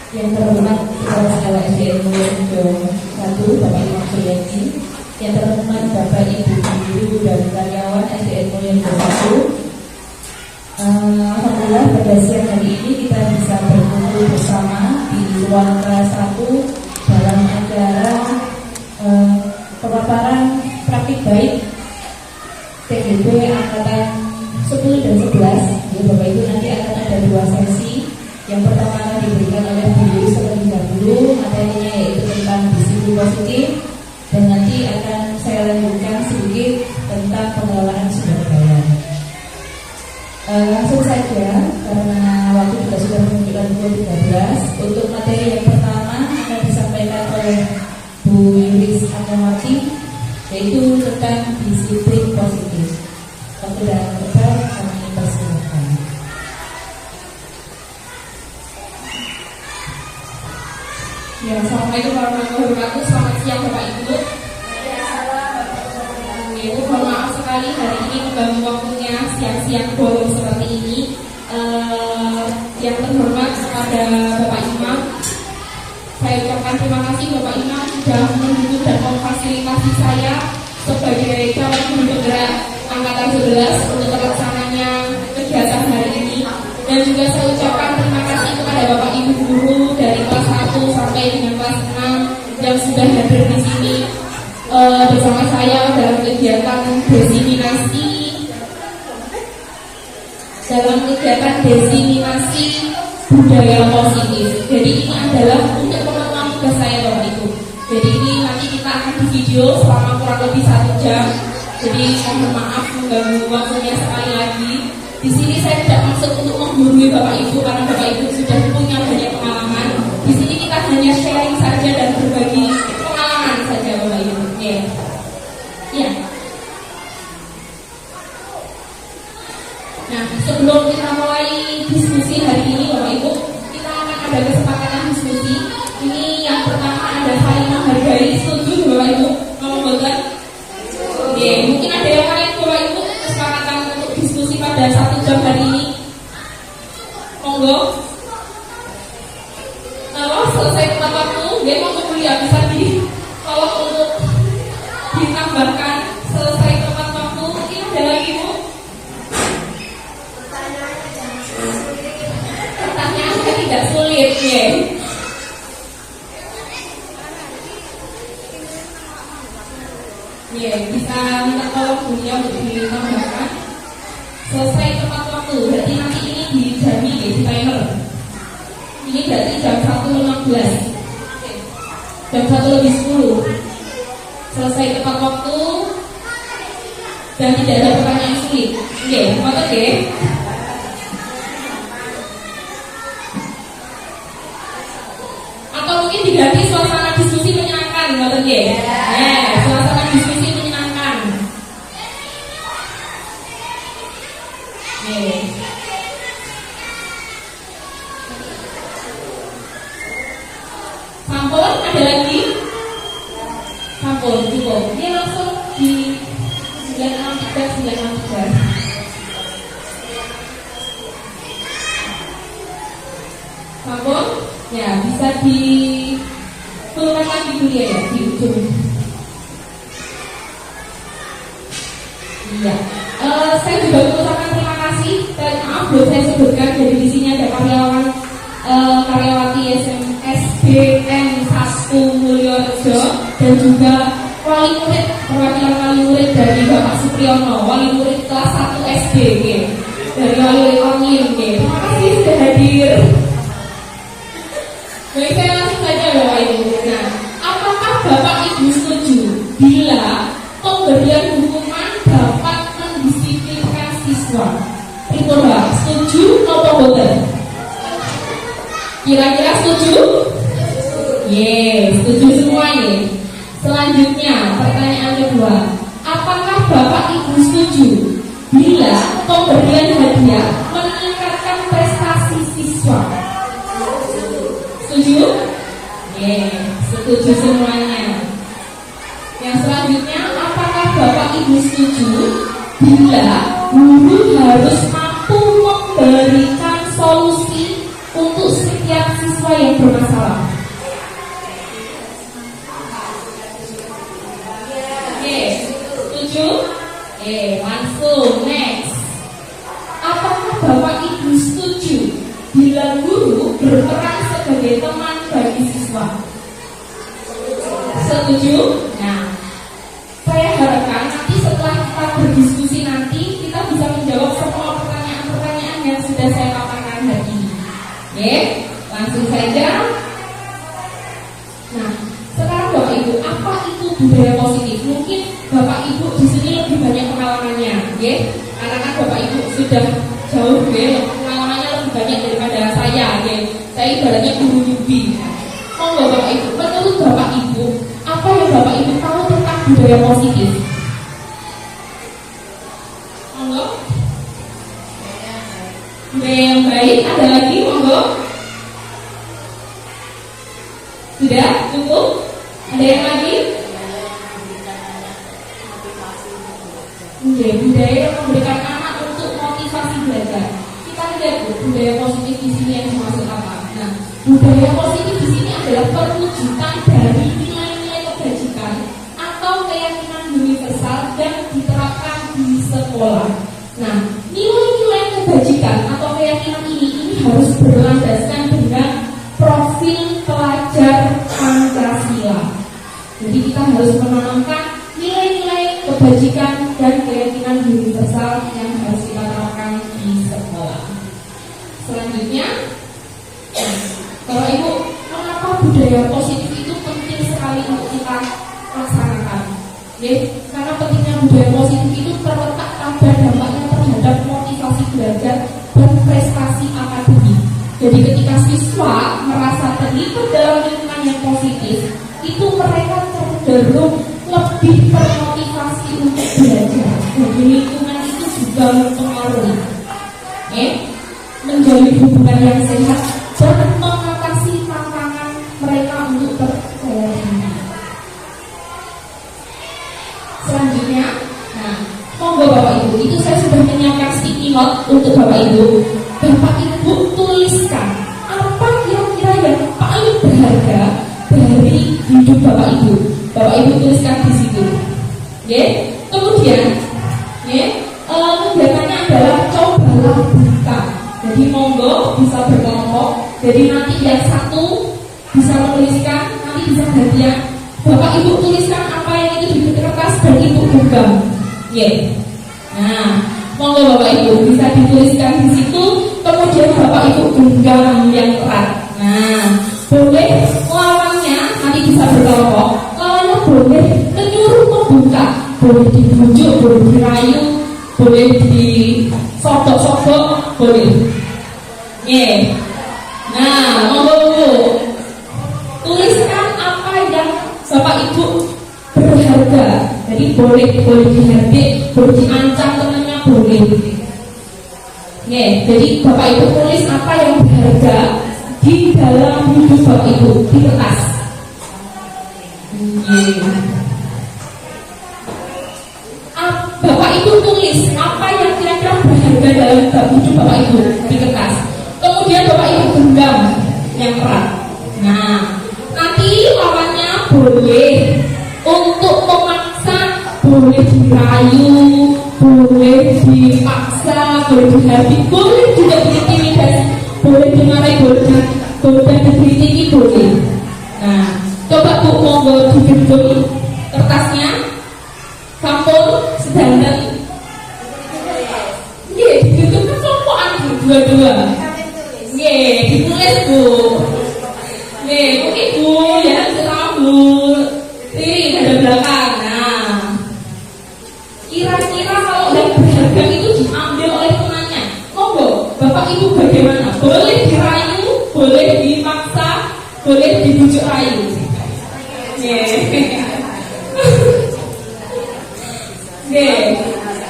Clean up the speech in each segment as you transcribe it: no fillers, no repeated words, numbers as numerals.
Yang terhormat Kepala Sekolah SDN Mulyorejo 1 Bapak Imam Suryadi, yang terhormat Bapak Ibu guru dan karyawan SDN Mulyorejo 1. Alhamdulillah pada siang hari ini kita bisa berkumpul bersama di ruang kelas 1 dalam acara pemaparan praktik baik TGB angkatan 10 dan 11. Ya, Bapak Ibu, nanti akan ada 2 sesi. Yang pertama akan diberikan oleh Bu Yuri terlebih dahulu, materinya yaitu tentang disiplin positif, dan nanti akan saya lanjutkan sedikit tentang pengelolaan sumber daya. Langsung saja, karena waktu kita sudah menunjukkan pukul 13. Untuk materi yang pertama akan disampaikan oleh Bu Yuris Akamati, yaitu tentang disiplin positif. Waktu dan tempat kami persilakan. Ya, assalamualaikum warahmatullahi wabarakatuh. Selamat siang Bapak Ibu. Ibu, mohon maaf sekali hari ini mengganggu waktunya siang-siang bolong seperti ini. Yang terhormat kepada Bapak Imam, saya ucapkan terima kasih Bapak Imam sudah mendukung dan memfasilitasi saya sebagai calon guru penggerak angkatan 11 untuk terlaksananya kegiatan hari ini. Dan juga saya ucapkan terima kasih kepada Bapak Ibu guru dari kelas 1 sampai dengan kelas 6 yang sudah hadir di sini bersama saya dalam kegiatan diseminasi budaya positif. Jadi ini adalah untuk pemenuhan tugas saya Bapak Ibu. Jadi ini nanti kita akan di video selama kurang lebih 1 jam. Jadi mohon maaf mengganggu waktunya sekali lagi. Di sini saya tidak maksud untuk menggurui Bapak Ibu karena Bapak Ibu sudah punya banyak pengalaman. Di sini kita hanya sharing saja dan berbagi pengalaman saja Bapak Ibu. Ya. Nah, sebelum kita mulai diskusi hari ini Bapak Ibu, kita akan ada kesepakatan diskusi. Ini yang pertama ada saling menghargai. Setuju Bapak Ibu? Ngomong betul? Oke, mungkin ada yang lain Bapak Ibu kesepakatan untuk diskusi pada 1 jam hari ini. Monggo. Kalau selesai tepat waktu, dia mau kuliah bisa kalau untuk ditambahkan selesai tepat waktu. Mungkin ada lagi Bu? Pertanyaannya tidak sulit ya. Ya, bisa minta tolong beliau untuk ditambahkan selesai tepat waktu. Berarti nanti ini dijami ya, di timer. Ini berarti jam 1.15, jam 1:10 selesai tepat waktu dan tidak ada pertanyaan sulit. Oke, oke. Atau mungkin diganti suasana diskusi menyenangkan, oke? Suasana diskusi menyenangkan. Sampun, ada lagi? Sampun, cukup. Ini langsung di 963. Sampun? Ya, bisa dituliskan lagi dulu ya, di ujung. Iya. Saya juga mengucapkan terima kasih dan maaf belum saya sebutkan. Jadi di sini ada karyawati SDN 1 Mulyorejo dan juga wali murid, perwakilan wali murid dari Bapak Supriyono, wali murid kelas 1 SD dari wali murid Onlim. Terima kasih sudah hadir. Baik, saya langsung saja Bapak Ibu. Nah, apakah Bapak Ibu setuju bila pemberian hukuman dapat mendisiplinkan siswa? Pripun Pak? Setuju atau boten? Kira-kira setuju? Setuju semua nih. Selanjutnya, pertanyaan kedua. Apakah Bapak Ibu setuju bila pemberian hadiah meningkatkan prestasi siswa? Setuju? Setuju semuanya. Yang selanjutnya, apakah Bapak Ibu setuju bila guru harus mampu memberikan solusi untuk setiap siswa siswa yang bermasalah? Oke, setuju? Langsung next. Apakah Bapak Ibu setuju bila guru berperan sebagai teman bagi siswa? Setuju? Nah, saya harapkan nanti setelah kita berdiskusi nanti kita bisa menjawab semua pertanyaan-pertanyaan yang sudah saya paparkan hari ini. Oke, langsung saja. Nah, sekarang Bapak Ibu, apa itu budaya positif? Mungkin Bapak Ibu di sini lebih banyak pengalamannya, ya? Karena kan Bapak Ibu sudah jauh, ya, pengalamannya lebih banyak daripada saya, ya. Saya ibaratnya guru newbie. Monggo Bapak Ibu, menurut Bapak Ibu, apa yang Bapak Ibu tahu tentang budaya positif? Monggo. Budaya yang baik, ada lagi, monggo. Sudah cukup? Ada yang lagi? Budaya yang memberikan anak untuk motivasi belajar. Kita lihat budaya positif di sini yang dimaksud apa? Nah, budaya positif di sini adalah perwujudan dari nilai-nilai kebajikan atau keyakinan universal dan diterapkan di sekolah. Nah, nilai-nilai kebajikan atau keyakinan ini harus berlandaskan dengan profil pelajar Pancasila. Jadi kita harus menanamkan nilai-nilai kebajikan dan keyakinan universal yang harus kita terapkan di sekolah. Selanjutnya, Bapak Ibu, mengapa budaya positif itu penting sekali untuk kita laksanakan? Ya, karena pentingnya budaya positif itu terletak pada dampaknya terhadap motivasi belajar dan prestasi akademik. Jadi ketika siswa merasa terlibat dalam lingkungan yang positif, itu mereka cenderung lebih termotivasi untuk belajar. Jadi lingkungan itu juga mempengaruhi, menjalin hubungan yang sehat dan mengatasi tantangan mereka untuk percaya diri. Selanjutnya, nah, monggo Bapak Ibu, itu saya sudah menyiapkan sticky note untuk Bapak Ibu. Bapak Ibu tuliskan apa kira-kira yang paling berharga dari hidup Bapak Ibu. Bapak Ibu tuliskan di situ. Kemudian, kegiatannya adalah cobalah buka. Jadi monggo bisa berkelompok. Jadi nanti yang satu bisa menuliskan, nanti bisa gantian. Bapak Ibu tuliskan apa yang itu di kertas dan Ibu genggam. Nah, monggo Bapak Ibu bisa dituliskan di situ. Kemudian Bapak Ibu genggam yang erat. Nah, boleh lawannya nanti bisa berkelompok. Lawannya boleh menyuruh membuka, boleh dibujuk, boleh dirayu, boleh disodok-sodok, boleh. Nah, monggo tuliskan apa yang Bapak Ibu berharga. Jadi boleh dihardik, boleh diancam temannya, boleh. Jadi Bapak Ibu tulis apa yang berharga di dalam hidup Bapak Ibu di kertas. Bapak Ibu tulis apa yang kira-kira berharga dalam hidup Bapak Ibu di kertas. Kemudian Bapak Ibu genggam yang erat. Nah, nanti lawannya boleh untuk memaksa, boleh dirayu, boleh dipaksa, boleh dihardik, boleh juga diintimidasi, boleh dimarahi, boleh dikritiki, boleh. Nah, coba Bu monggo digenggam kertasnya, sampul sedanten. Digenggam kan kelompokan dua-dua. Ditulis Bu. Mungkin Bu ya sambul. Ada belakang. Nah, kira-kira kalau yang berharga itu diambil oleh temannya, monggo Bapak Ibu bagaimana? Boleh dirayu, boleh dipaksa, boleh dibujuk rayu.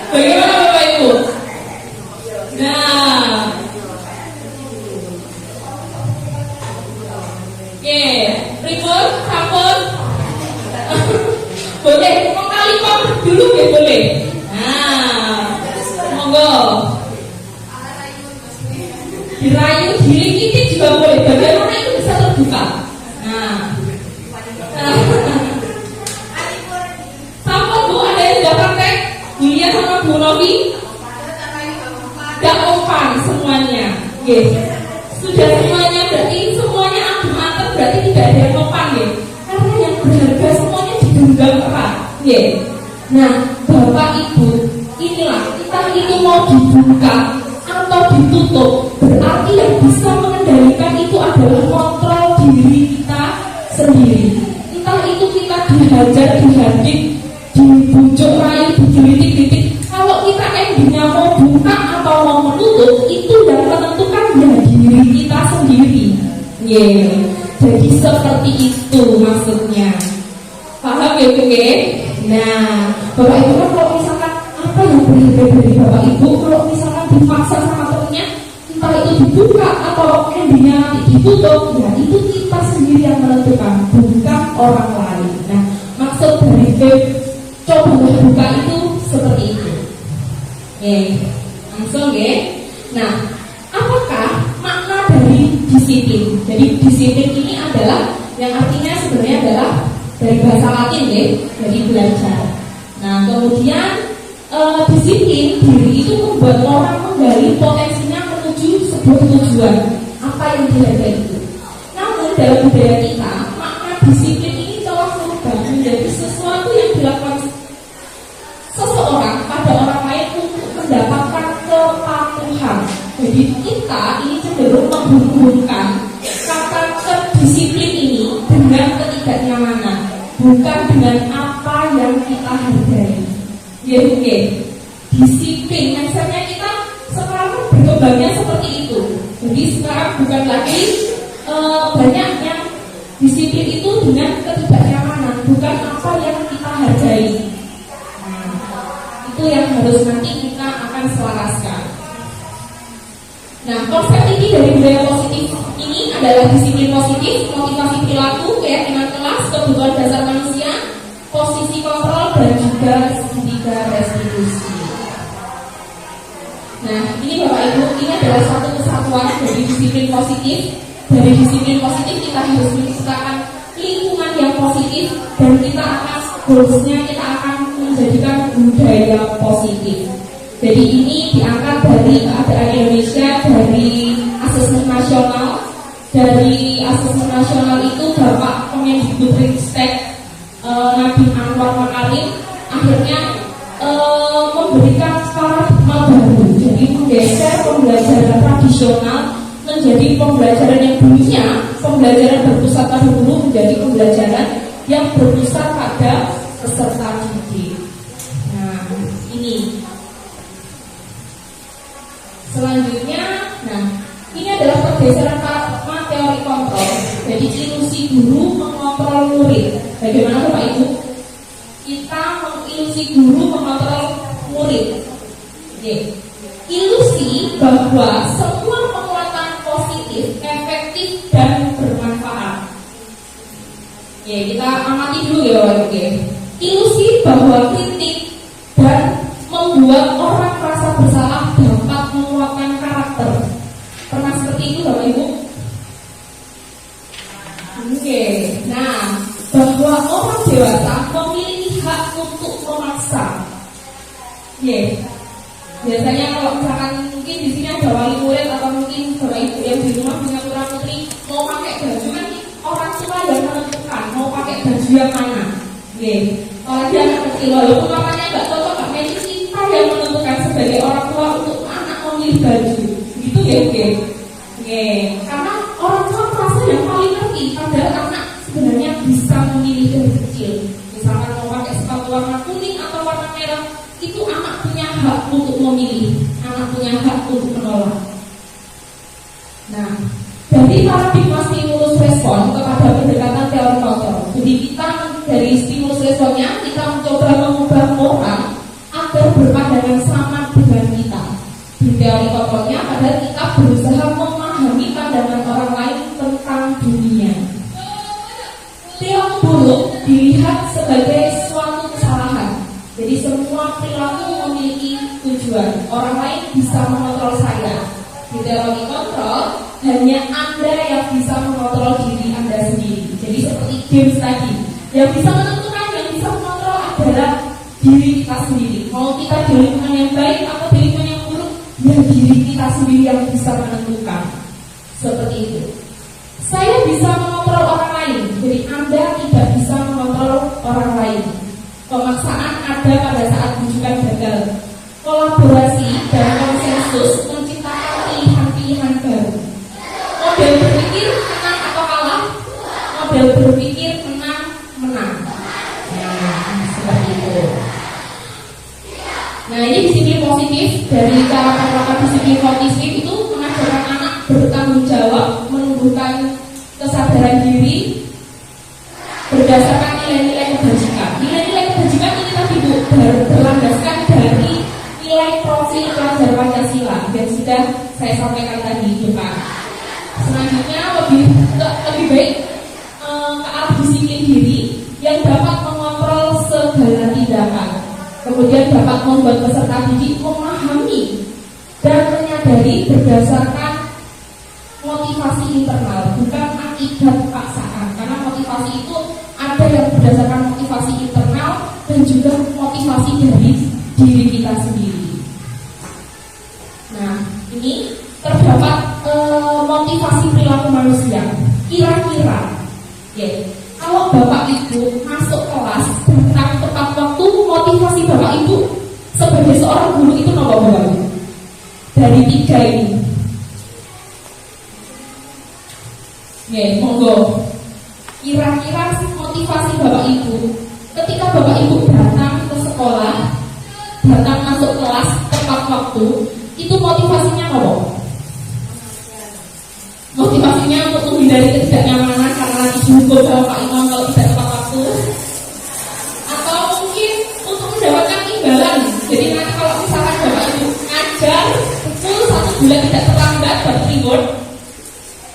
Bagaimana Bapak Ibu? Nah, ribut, sampun. Boleh mengkali kok dulu ya boleh. Nah, monggo. Dirayu, dirikiti juga boleh. Bagaimana itu bisa dibuka. Nah, sama Bu ada yang sudah praktek? Julia sama Bu Novi? Gak opan semuanya. Yes. Sudah semuanya, berarti semuanya adem atem, berarti tidak ada yang opan ya. Karena yang berharga semuanya digenggam erat. Yes. Nah, Bapak Ibu, inilah kita itu mau dibuka atau ditutup, berarti yang bisa mengendalikan itu adalah kontrol diri kita sendiri. Entah itu kita dihajar, dihadik, dibujuk rayu, digelitik-gelitik. Kalau kita endingnya mau buka atau mau menutup, itu yang menentukan ya diri kita sendiri. Yeah. Jadi seperti itu maksudnya. Paham ya Bu? Nah, Bapak Ibu kan kalau misalkan apa yang berbeda dari Bapak Ibu, kalau misalkan dipaksa sama temennya, entah itu dibuka atau endingnya nanti ditutup, ya itu kita sendiri yang menentukan, bukan orang lain. Nah, maksud dari coba buka itu seperti itu. Langsung ya. Nah, apakah makna dari disiplin? Jadi disiplin ini adalah yang artinya sebenarnya adalah dari bahasa Latin ya, dari belajar. Nah, kemudian disiplin diri itu membuat orang menggali potensinya menuju sebuah tujuan apa yang dihargai itu. Namun dalam budaya kita, makna disiplin ini telah berubah menjadi sesuatu yang dilakukan seseorang pada orang lain untuk mendapatkan kepatuhan. Jadi kita ini cenderung menghubungkan kata kedisiplin ini dengan ketidaknyamanan, bukan dengan apa yang kita hargai. Ya oke. Disiplin, misalnya kita sekarang berkembangnya seperti itu. Jadi sekarang bukan lagi banyak yang disiplin itu dengan ketidaknyamanan, bukan apa yang kita hargai. Itu yang harus nanti kita akan selaraskan. Nah, konsep inti dari budaya positif ini adalah disiplin positif, motivasi perilaku, keyakinan kelas, kebutuhan dasar manusia, posisi kontrol, dan juga ketiga restitusi. Nah, ini Bapak Ibu, ini adalah satu kesatuan dari disiplin positif. Dari disiplin positif kita harus menciptakan lingkungan yang positif, dan kita akan goalsnya kita akan menjadikan budaya positif. Jadi ini diangkat dari keadaan Indonesia, dari asesmen nasional. Dari asesmen nasional itu Bapak Kemendikbudristek Nadiem Anwar Makarim akhirnya memberikan paradigma baru. Jadi menggeser pembelajaran tradisional menjadi pembelajaran yang dulunya pembelajaran berpusat pada guru menjadi pembelajaran yang berpusat pada peserta didik. Nah, ini selanjutnya, nah ini adalah pergeseran paradigma teori kontrol. Jadi ilusi guru mengontrol murid. Bagaimana Bapak Ibu? Kita mengilusi guru mengontrol murid. Ilusi bahwa semua penguatan positif, efektif dan bermanfaat. Kita amati dulu ya Bapak Ibu. Ilusi bahwa kritik dan membuat orang merasa bersalah dapat menguatkan karakter. Pernah seperti itu Bapak Ibu? Nah, bahwa orang dewasa memiliki hak untuk memaksa. Biasanya kalau misalkan mungkin di sini ada wali murid atau mungkin Bapak Ibu yang di rumah punya putra putri mau pakai baju, kan orang tua yang menentukan mau pakai baju yang mana. Kalau dia anak kecil, walaupun namanya nggak cocok, nggak medis, kita yang menentukan sebagai orang tua untuk anak memilih baju. Gitu ya. Karena orang tua merasa yang paling ngerti, padahal anak sebenarnya bisa memilih dari kecil. Misalkan mau pakai sepatu warna kuning atau warna merah, itu anak punya hak untuk memilih, anak punya hak untuk menolak. Nah, dari paradigma stimulus respon kepada pendekatan teori kontrol. Jadi kita dari stimulus responnya kita mencoba mengubah orang agar berpandangan sama dengan kita. Di teori kontrolnya padahal kita berusaha memahami pandangan orang lain tentang dunia. Perilaku buruk dilihat sebagai suatu kesalahan. Jadi semua perilaku memiliki tujuan. Orang lain bisa mengontrol saya. Di teori kontrol hanya Anda yang bisa mengontrol diri Anda Jadi seperti games tadi, yang bisa menentukan, yang bisa mengontrol adalah diri kita sendiri. Mau kita di lingkungan yang baik atau di lingkungan yang buruk, ya diri kita sendiri yang bisa menentukan. Seperti itu. Saya bisa mengontrol orang lain, jadi Anda tidak bisa mengontrol orang lain. Pemaksaan ada pada saat rujukan gagal. Kolaborasi dan konsensus menciptakan pilihan-pilihan baru. Model berpikir menang atau kalah, model berpikir menang. Nah, seperti itu. Nah, ini disiplin positif dari cara disiplin positif itu mengajarkan anak bertanggung jawab, menumbuhkan kesadaran diri berdasarkan nilai-nilai kebajikan. Nilai-nilai kebajikan ini tadi Bu berlandaskan dari nilai profil pelajar Pancasila yang sudah saya sampaikan tadi di depan. Selanjutnya lebih baik ke arah disiplin diri yang dapat mengontrol segala tindakan. Kemudian dapat membuat peserta didik memahami dan menyadari berdasarkan motivasi internal, bukan akibat paksaan. Karena motivasi itu ada yang berdasarkan motivasi internal dan juga motivasi dari diri kita sendiri. Nah, ini terdapat motivasi perilaku manusia. Kira-kira, ya, kalau Bapak Ibu masuk kelas datang tepat waktu, motivasi Bapak Ibu sebagai seorang guru itu nomor berapa? Dari 3 ini. Ya, monggo. Kira-kira motivasi Bapak Ibu ketika Bapak Ibu datang ke sekolah, datang masuk kelas tepat waktu, itu motivasinya apa? Motivasinya untuk menghindari ketidaknyamanan karena dihukum sama Pak Imam kalau tidak tepat waktu, atau mungkin untuk mendapatkan imbalan. Jadi nanti kalau misalkan Bapak Ibu ngajar full 1 bulan tidak terlambat dapat reward,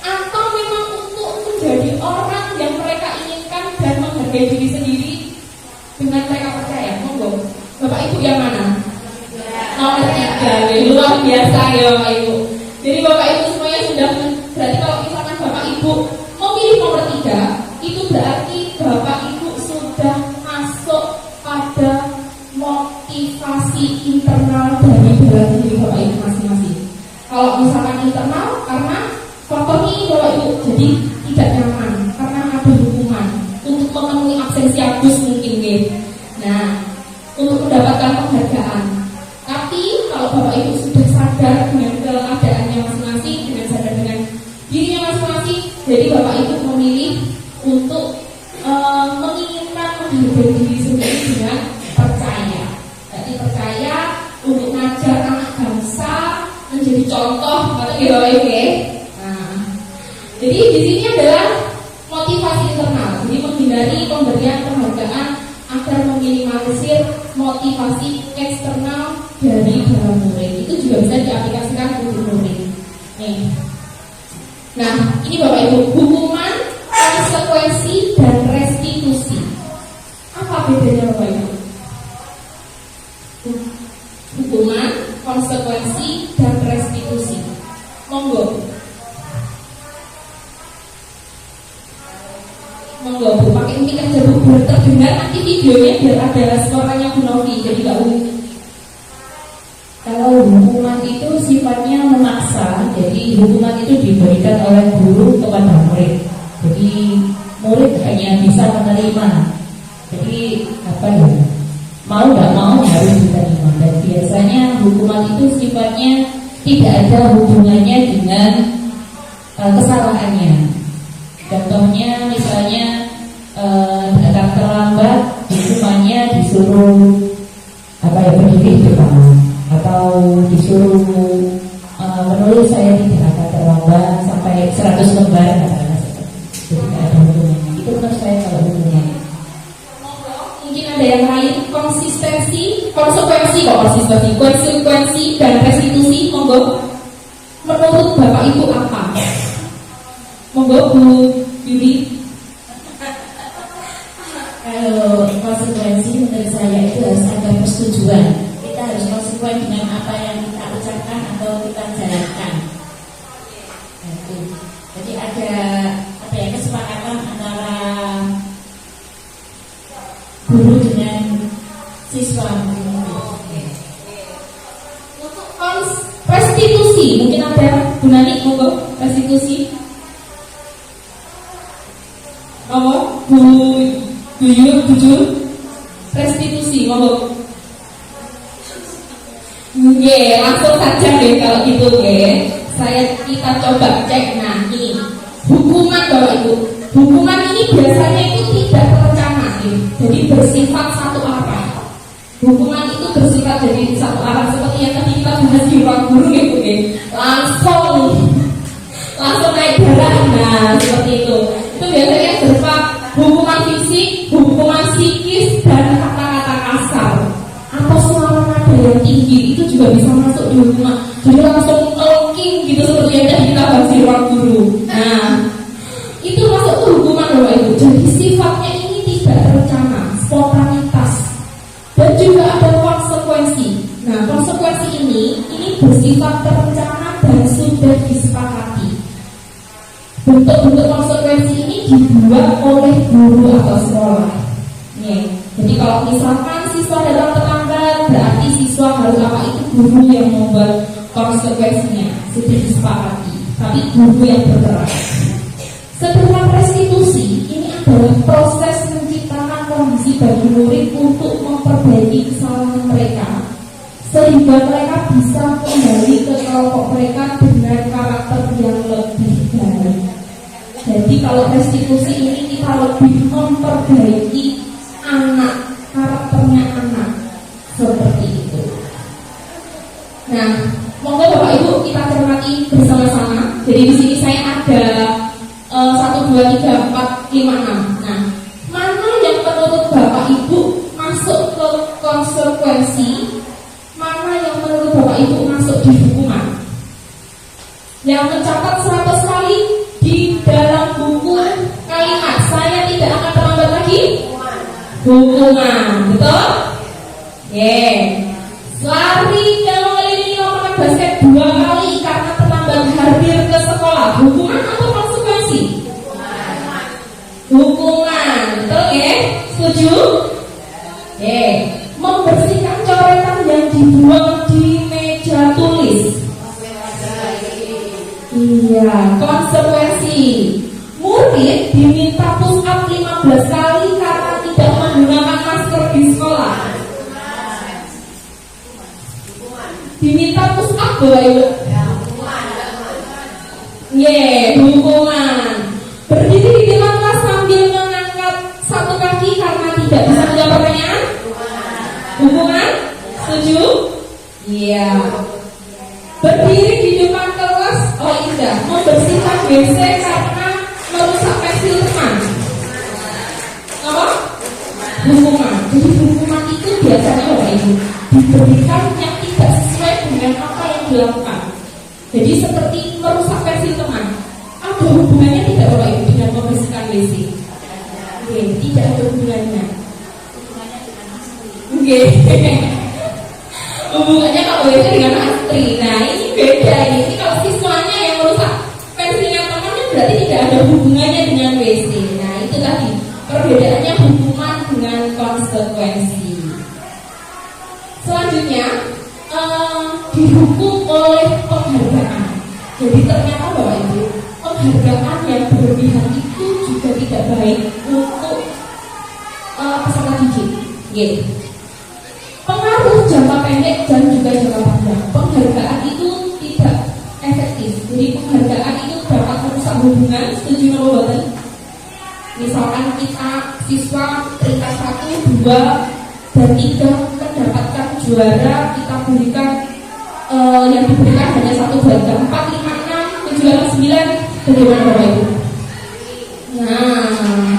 atau memang untuk menjadi orang yang mereka inginkan dan menghargai diri sendiri dengan mereka percaya. Monggo, Bapak Ibu yang mana? Nomor 3, luar biasa ya Bapak Ibu. Jadi Bapak Ibu semuanya sudah berarti kalau misalkan Bapak Ibu memilih nomor 3, itu berarti Bapak Ibu sudah masuk pada motivasi internal dari dalam diri Bapak Ibu masing-masing. Kalau misalkan internal, karena faktor ini Bapak Ibu jadi tidak nyaman karena ada hukuman untuk memenuhi absensi abus mungkin ya. Nah, untuk mendapatkan penghargaan. Tapi kalau Bapak Ibu sudah sadar dengan keadaannya masing-masing, dengan sadar dengan dirinya masing-masing, jadi Bapak Ibu memilih untuk menginginkan menghargai diri sendiri dengan percaya. Jadi percaya untuk ngajar anak bangsa menjadi contoh, atau ya Bapak Ibu ya. Nah, jadi di sini adalah motivasi internal. Jadi menghindari pemberian penghargaan agar meminimalisir motivasi eksternal dari dalam murid. Itu juga bisa diaplikasikan untuk murid. Nih. Nah, ini Bapak Ibu, hukuman, konsekuensi, dan restitusi. Apa bedanya Bapak Ibu? Hukuman, konsekuensi, dan restitusi. Monggo. Monggo Bu, pakai mic aja Bu, biar terdengar nanti videonya biar ada suaranya Bu Novi, jadi gak unik. Kalau hukuman itu sifatnya memaksa, jadi hukuman itu diberikan oleh guru kepada murid. Jadi murid hanya bisa menerima. Jadi apa ya? Mau nggak mau harus diterima. Dan biasanya hukuman itu sifatnya tidak ada hubungannya dengan kesalahannya. Contohnya misalnya datang terlambat, hukumannya disuruh berdiri di depan, atau disuruh menulis saya tidak akan terlambat sampai 100 lembar katakanlah seperti itu. Jadi tidak ada hukumannya. Itu menurut saya kalau hukumannya. Mungkin ada yang lain, konsekuensi dan restitusi. Monggo, menurut Bapak Ibu apa? Monggo Bu Yudi. Kalau konsekuensi menurut saya itu harus ada persetujuan. Kita harus konsekuen dengan apa yang kita ucapkan atau kita jalankan. Jadi ada kesepakatan antara guru dengan siswa. Untuk restitusi, mungkin ada Bu Nani monggo restitusi. Monggo Bu Jujur restitusi monggo. Oke, langsung saja deh kalau gitu ya. Kita coba cek. Nah ini hukuman Bapak Ibu. Hukuman ini biasanya itu tidak terencana, jadi bersifat satu arah. Hukuman itu bersifat jadi satu arah seperti yang tadi kita bahas di ruang guru gitu ya. Langsung naik darah. Nah seperti itu. Itu biasanya berupa hukuman fisik, hukuman psikis, dan kata-kata kasar atau suara nada yang tinggi. Itu juga bisa masuk di hukuman. Jadi langsung talking gitu seperti yang tadi kita bahas di ruang guru. Nah itu masuk ke hukuman Bapak Ibu. Jadi sifatnya ini tidak terencana, spontanitas, dan juga ada konsekuensi. Nah konsekuensi ini bersifat terencana dan sudah disepakati. Bentuk-bentuk konsekuensi ini dibuat oleh guru atau sekolah. Nih, jadi kalau misalkan siswa datang terlambat, berarti siswa harus apa? Itu guru yang membuat konsekuensinya, sudah disepakati. Tapi guru yang bergerak. Sedangkan restitusi ini adalah proses menciptakan kondisi bagi murid untuk memperbaiki kesalahan mereka, sehingga mereka bisa kembali ke kelompok mereka dengan karakter yang lebih baik. Jadi kalau restitusi ini kita lebih memperbaiki anak, karakternya anak, seperti itu. Nah, monggo Bapak Ibu kita cermati bersama-sama. Jadi di sini saya ada 1, 2, 3, 4, 5, 6. Nah, mana yang menurut Bapak Ibu masuk ke konsekuensi, mana yang menurut Bapak Ibu masuk di hukuman? Yang mencatat 100 kali di dalam buku kalimat saya tidak akan terlambat lagi. Hukuman, betul? Lari keliling lapangan basket 2 kali karena terlambat hadir ke sekolah. Hukuman atau konsekuensi? Hukuman, betul ya? Setuju? Membersihkan coretan yang dibuang di meja tulis. Iya, konsekuensi. Murid diminta push up 15 kali karena tidak menggunakan masker di sekolah. Diminta push up Bapak Ibu. Hukuman. Berdiri di depan kelas sambil mengangkat satu kaki karena tidak bisa menjawab pertanyaan. Hukuman. Setuju? Iya. Berdiri di depan kelas, membersihkan WC karena merusak pensil teman. Apa? Hukuman. Jadi hukuman itu biasanya Bapak Ibu diberikan yang tidak sesuai dengan apa yang dilakukan. Jadi seperti merusak pensil teman. Ada hubungannya tidak Bapak Ibu dengan membersihkan WC? Tidak ada hubungannya. Hubungannya kalau WC dengan astri. Nah ini beda ini. Kalau siswanya yang merusak pensilnya temannya berarti tidak ada hubungannya dengan WC. Nah itu tadi perbedaannya hukuman dengan konsekuensi. Selanjutnya dihukum oleh penghargaan. Jadi ternyata Bapak Ibu, penghargaan yang berlebihan itu juga tidak baik untuk peserta didik. Pengaruh jangka pendek dan juga jangka panjang. Penghargaan itu tidak efektif. Jadi penghargaan itu dapat merusak hubungan. Setuju atau bukan? Misalkan kita siswa peringkat 1, 2, dan 3 mendapatkan juara, kita berikan yang diberikan hanya 1, 2, 3, 4, 5, 6, 7, 8, 9. Bagaimana Bapak Ibu? Nah,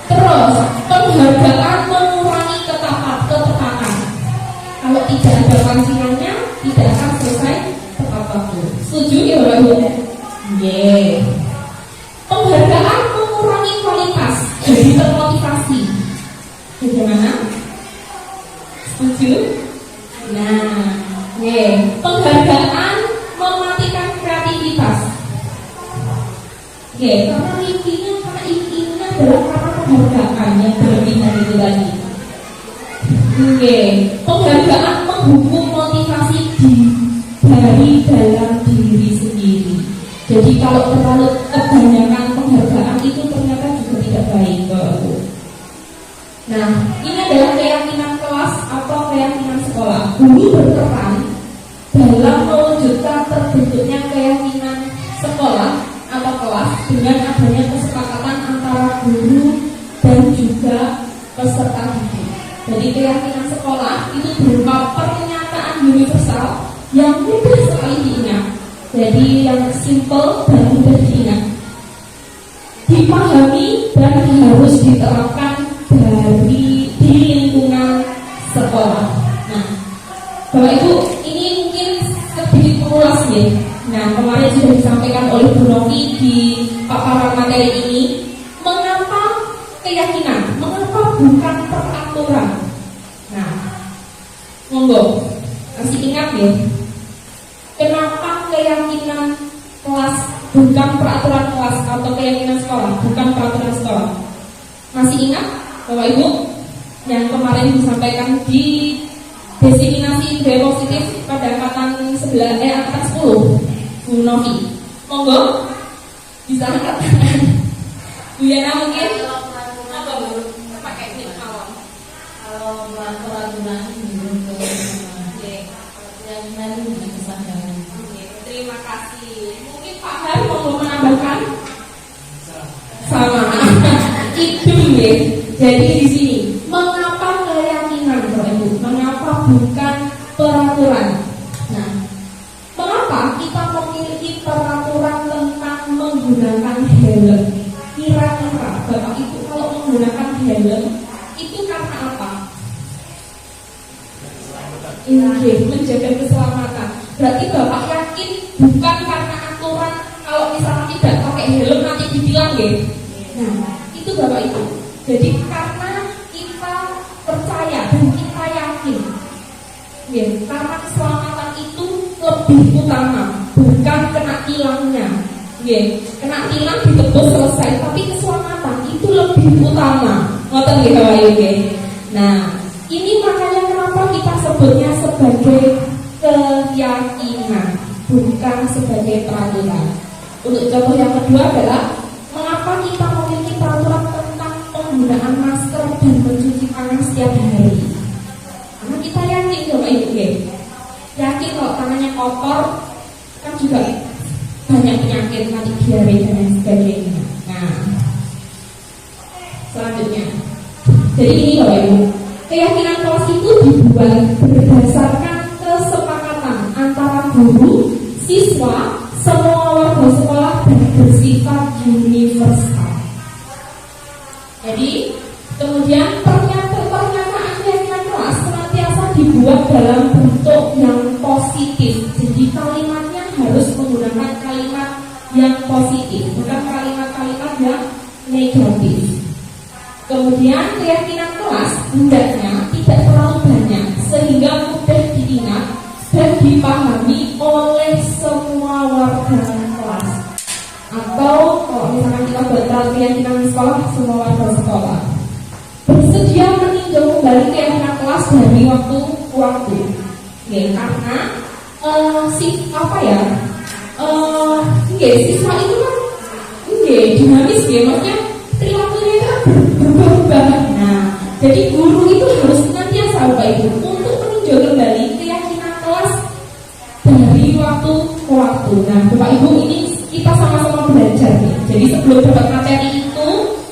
terus penghargaan mengurangi ketepatan. Kalau tidak ada sanksinya, tidak akan selesai tepat waktu. Setuju ya Bapak Ibu? Penghargaan mengurangi kualitas, jadi termotivasi. Bagaimana? Setuju? Nah, penghargaan mematikan kreativitas. Karena intinya adalah karena penghargaan yang berlebihan itu tadi. Oke, penghargaan menghukum motivasi dari dalam diri sendiri. Jadi kalau terlalu kebanyakan penghargaan itu ternyata juga tidak baik. Nah, ini adalah keyakinan kelas atau keyakinan sekolah. Guru berperan dalam mewujudkan terbentuknya keyakinan sekolah atau kelas dengan adanya kesepakatan antara guru dan juga peserta didik. Jadi keyakinan sekolah itu berupa pernyataan universal yang mudah sekali diingat. Jadi yang simple dan mudah diingat, dipahami dan harus diterapkan di lingkungan sekolah. Nah, Bapak Ibu, ini mungkin sedikit mengulas ya. Nah, kemarin sudah disampaikan oleh Bu Novi di paparan materi ini, mengapa keyakinan, mengapa bukan peraturan. Nah, monggo masih ingat ya, kenapa keyakinan kelas bukan peraturan kelas atau keyakinan sekolah bukan peraturan sekolah? Masih ingat Bapak Ibu yang kemarin disampaikan di desiminasi budaya positif pada angkatan 10 Bu Novi? Monggo bisa angkat. Bu Yana mungkin apa Bu? Pakai mic awal. Kalau peraturan terima kasih. Mungkin Pak Har mau menambahkan? Sama. Itu ya. Jadi di sini, mengapa keyakinan Bapak Ibu? Mengapa bukan peraturan? Nah, mengapa kita memiliki peraturan tentang menggunakan helm? Kira-kira Bapak Ibu kalau menggunakan helm itu karena apa? Ini menjaga keselamatan. Berarti Bapak yakin bukan karena aturan kalau misalnya tidak pakai helm nanti ditilang ya? Nah, itu Bapak Ibu. Jadi karena kita percaya dan kita yakin ya, karena keselamatan itu lebih utama, bukan kena tilangnya ya. Kena tilang ditebus selesai, tapi keselamatan itu lebih utama. Ngoten nggih Bapak Ibu. Nah, ini makanya kenapa kita sebutnya sebagai keyakinan, bukan sebagai peraturan. Untuk contoh yang kedua adalah mengapa kita memiliki peraturan tentang penggunaan masker dan mencuci tangan setiap hari. Karena kita yakin Bapak Ibu ya, yakin kalau tangannya kotor kan juga banyak penyakit, nanti diare dan lain sebagainya. Nah, selanjutnya, jadi ini Bapak Ibu, keyakinan kelas itu dibuat berdasarkan kesepakatan antara guru, siswa, semua warga sekolah dan bersifat universal. Jadi kemudian pernyataan keyakinan kelas senantiasa dibuat dalam bentuk yang positif. Jadi kalimatnya harus menggunakan kalimat yang positif, bukan kalimat-kalimat yang negatif. Kemudian keyakinan kelas hendaknya tidak terlalu banyak sehingga mudah diingat dan dipahami oleh semua warga kelas. Atau kalau misalkan kita buat keyakinan sekolah, semua warga sekolah bersedia meninjau kembali keyakinan kelas dari waktu ke waktu. Ya, karena siswa itu kan dinamis ya, maksudnya perilakunya itu berubah-ubah. Nah, jadi guru itu harus senantiasa Bapak Ibu untuk meninjau kembali keyakinan kelas dari waktu ke waktu. Nah, Bapak Ibu ini kita sama-sama belajar nih. Jadi sebelum dapat materi itu,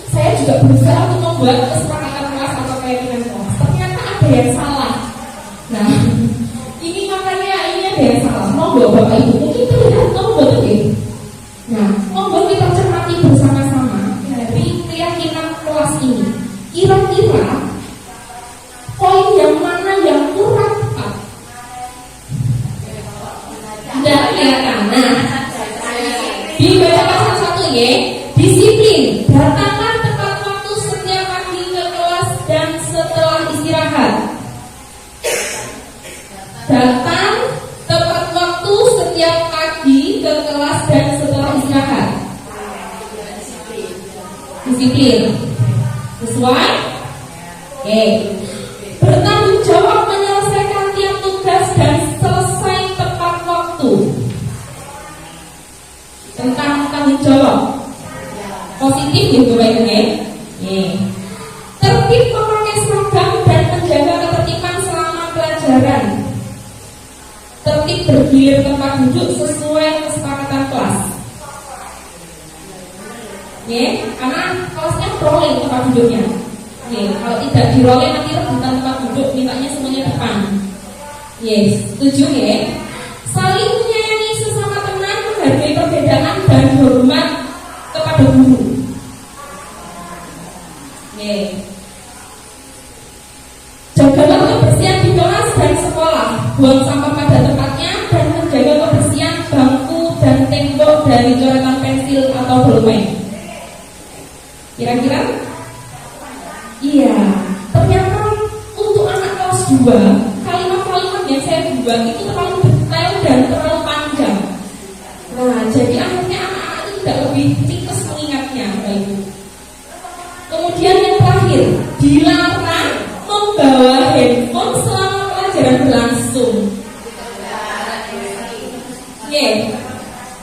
saya juga berusaha untuk membuat kesepakatan kelas atau keyakinan kelas. Ternyata ada yang salah. Nah, ini makanya ini ada yang salah. Monggo Bapak Ibu, mungkin terlihat monggo tuh. Nah, monggo kita cermati bersama-sama dari keyakinan kelas ini. Kira-kira poin yang mana yang kurang tepat? Tidak kelihatan. Nah, dibacakan satu ya. Disiplin, datanglah tepat waktu setiap pagi ke kelas dan setelah istirahat. Datang tepat waktu setiap pagi ke kelas dan setelah istirahat. Disiplin. Sesuai? Bertanggung jawab menyelesaikan tiap tugas dan selesai tepat waktu. Tentang tanggung jawab positif gitu Bapak Ibu. Tertib memakai seragam dan menjaga ketertiban selama pelajaran. Tertib bergilir tempat duduk sesuai kesepakatan kelas. Karena kelasnya rolling tempat duduknya. Kalau tidak di rolling nanti rebutan tempat duduk, mintanya semuanya depan. Setuju ya? Saling menyayangi sesama teman, menghargai perbedaan dan hormat kepada guru. Jagalah kebersihan di kelas dan sekolah. Buang sampah pada tempatnya dan menjaga kebersihan bangku dan tembok dari coretan pensil atau bolpen. Kira-kira? Iya. Ternyata untuk anak kelas 2, kalimat-kalimat yang saya buat itu terlalu detail dan terlalu panjang. Nah, jadi akhirnya anak-anak itu tidak lebih ringkas mengingatnya, Bapak Ibu. Kemudian yang terakhir, dilarang membawa handphone selama pelajaran berlangsung.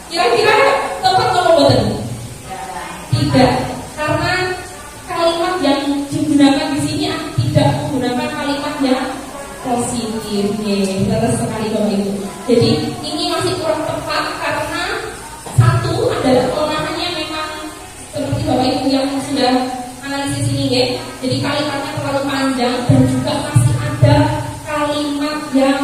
Kira-kira tempat ngomong betul? Tidak, karena kalimat yang digunakan di sini tidak menggunakan kalimat yang positif. Benar sekali Bapak Ibu. Jadi ini masih kurang tepat karena satu adalah penggunaannya memang seperti Bapak Ibu yang sudah analisis ini jadi kalimatnya terlalu panjang dan juga masih ada kalimat yang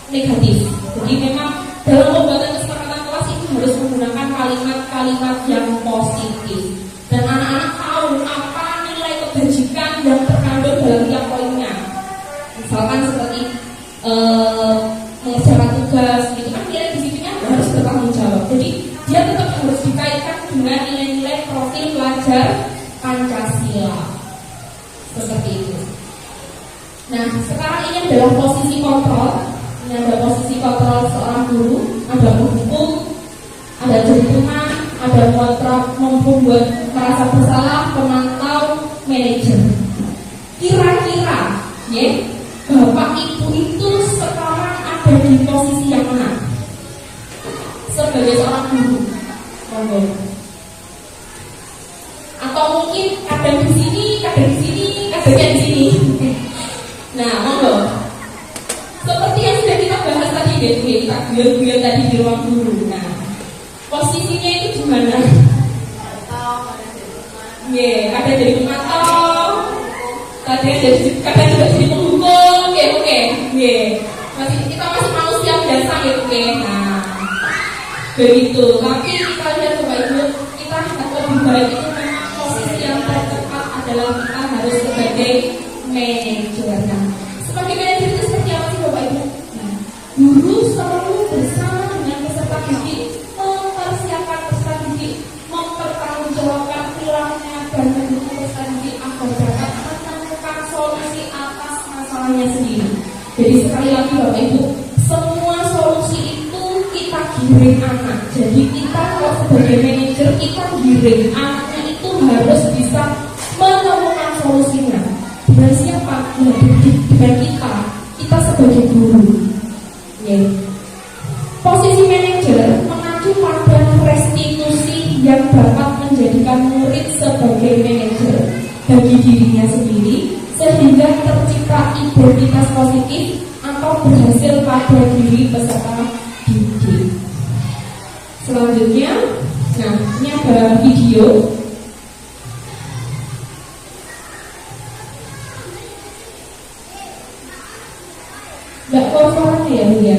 negatif. Jadi memang dalam pembuatan kesepakatan kelas itu harus menggunakan kalimat-kalimat yang positif dan anak-anak tahu apa nilai kebajikan yang terkandung dalam tiap poinnya. Misalkan seperti mengerjakan tugas, itu kan nilai disiplinnya harus bertanggung jawab. Jadi dia tetap harus dikaitkan dengan nilai-nilai profil pelajar Pancasila. Seperti itu. Nah, sekarang ini adalah posisi kontrol. Ini ada posisi kontrol seorang guru, ada menghukum, ada judulnya, ada kontrak membuat merasa bersalah, pemantau, manajer. Kira-kira, Bapak Ibu itu sekarang ada di posisi yang mana? Sebagai seorang guru, monggo. Atau mungkin kadang di sini, kadang di sini, kadang di sini. Nah, monggo. Seperti yang sudah kita bahas tadi, kita guyon-guyon tadi di ruang guru. Nah, posisinya itu di mana? Kadang jadi pemantau, kadang juga jadi penghukum, oke. Kita masih manusia biasa, Nah, begitu. Tapi kita lihat Bapak Ibu, kita lebih baik itu memang posisi yang tertepat adalah kita harus sebagai manajer. Nah, sebagai manajer itu seperti apa sih Bapak Ibu? Guru selalu bersama dengan peserta didik mempersiapkan peserta didik, mempertanggungjawabkan perilakunya dan mendukung peserta didik agar dapat menemukan solusi atas masalahnya sendiri. Jadi sekali lagi Bapak Ibu, semua solusi itu kita giring anak. Jadi kita kalau sebagai manajer kita giring anaknya itu harus bisa menemukan solusinya. Dengan siapa? Dengan kita sebagai guru. Posisi manajer mengacu pada restitusi yang dapat menjadikan murid sebagai manajer bagi dirinya sendiri sehingga tercipta identitas positif atau berhasil pada diri peserta didik. Selanjutnya, nah ini ada video. Nggak kotoran ya Bu ya.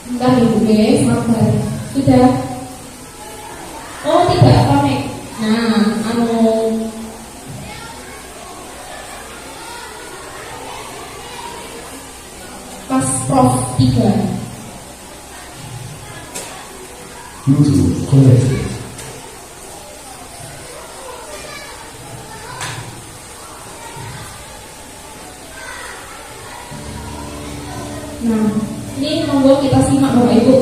Bentar Ibu sabar. Sudah. Oh tidak connect. Nah, pas Prof 3. Bluetooth connected.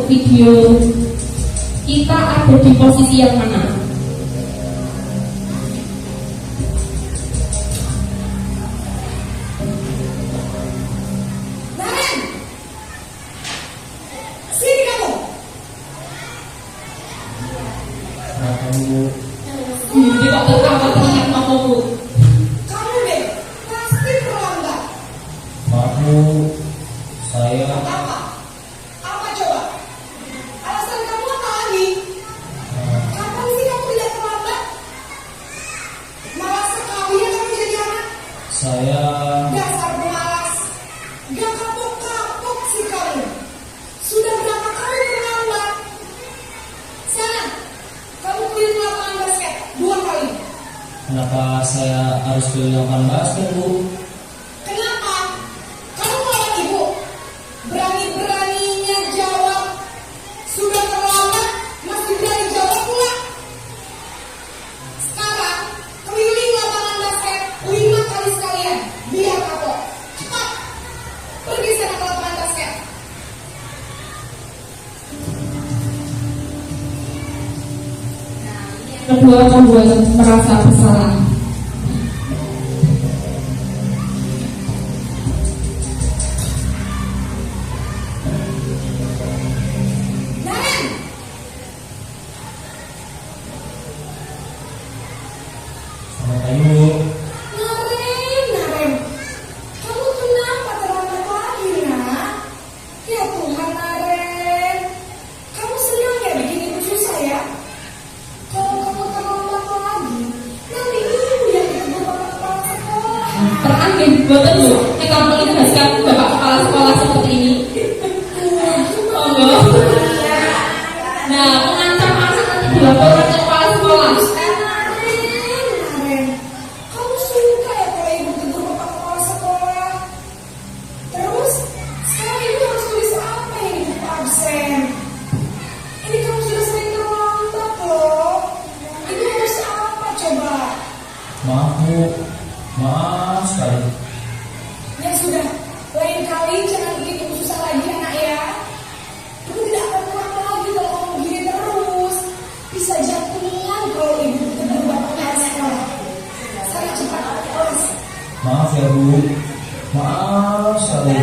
video kita ada di posisi yang mana. Naren, sini kamu. Dia kok tertawa teringat mamamu. Kamu deh, pasti terlambat. Maaf Bu, saya Apa? Apa coba? Alasan kamu apa lagi? Kapan sih kamu tidak terlambat? Malas sekali ya kamu jadi anak. saya Dasar pemalas. Gak kapok-kapok sih kamu. Sudah berapa kali terlambat? Sana, kamu keliling lapangan basket 2 kali. kenapa saya harus keliling lapangan basket Bu? Kenapa? Kamu melawan ibu. Berani-beraninya jawab. Sudah terlambat, masih berani jawab pula. Sekarang, keliling lapangan basket 5 kali sekalian. Biar kapok. Cepat. Pergi sana ke lapangan basket. Kedua membuat merasa bersalah. Naren, Selamat pagi Bu. Naren. Kamu kenapa terlambat lagi, nak? Ya Tuhan, Naren. Kamu senang ya bikin ibu susah ya? Kalau kamu terlambat lagi, nanti ibu yang ditegur bapak kepala sekolah. Terang ya, betul Bu. Kamu ini bahkan bapak kepala sekolah seperti ini. Oh, enggak. Nah, mengancam anak nanti dilaporkan ke kepala sekolah. Naren, kamu suka ya kalau ibu tegur bapak kepala sekolah? Terus, sekarang ibu harus tulis apa yang ibu absen? Ini kamu sudah sering terlambat loh. Ibu harus apa coba? Maaf Bu, maaf sekali. Ya sudah, lain kali jangan bikin ibu susah lagi anak ya. Ibu tidak akan kuat lagi kalau kamu begini terus. Bisa jatuhan kalau ibu tegur bapak kepala sekolah. Saya cepat kelas. Maaf ya Bu, maaf sekali.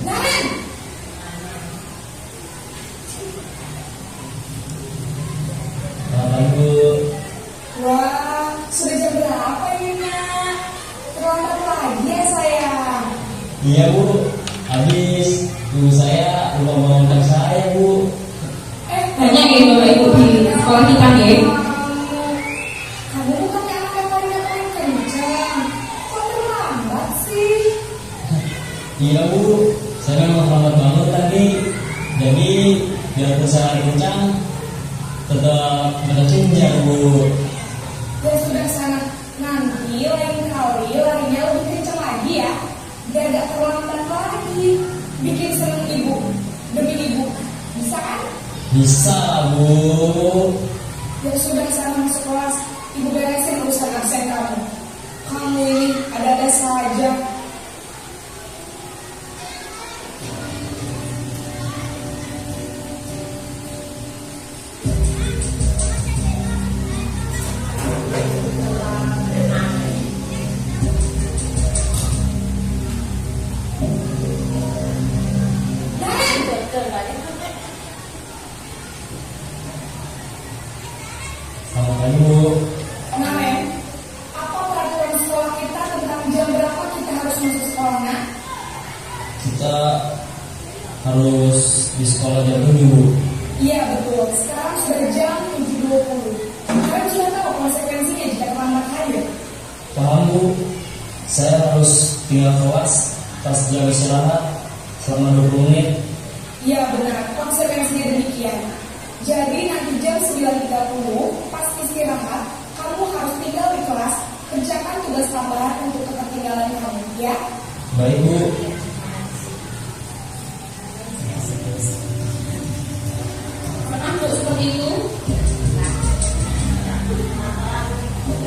Naren, Selamat pagi Bu. wah, sudah jam berapa ini nak? Terlambat lagi ya sayang. Iya Bu, habis guru saya lupa mengundang saya Bu. Banyak ya Bapak Ibu di sekolah kita ya. Kamu bukan anak yang paling kencang. Kok terlambat sih? Iya Bu, saya memang terlambat banget tadi. Jadi biar saya kencang tetap jenjang Bu. Ya sudah sana, nanti lain kali larinya lebih kencang lagi ya. Biar gak terlambat lagi. Bikin seneng ibu, demi ibu. Bisa kan? Bisa Bu. Ya sudah sana masuk kelas. Ibu beresin urusan absen kamu. Kamu ini ada-ada saja. Selamat pagi Bu. Naren, apa peraturan sekolah kita tentang jam berapa kita harus masuk sekolah, nak? Kita harus di sekolah jam 7 Bu. Iya betul, sekarang sudah jam 7.20. Kalian sudah tahu konsekuensinya jika terlambat hari. Paham Bu, saya harus tinggal kelas pas jam istirahat selama 20 menit. Iya benar, konsekuensinya demikian. Jadi nanti jam 9.30 pas istirahat, kamu harus tinggal di kelas, kerjakan tugas tambahan untuk ketertinggalan kamu, ya? Baik Bu.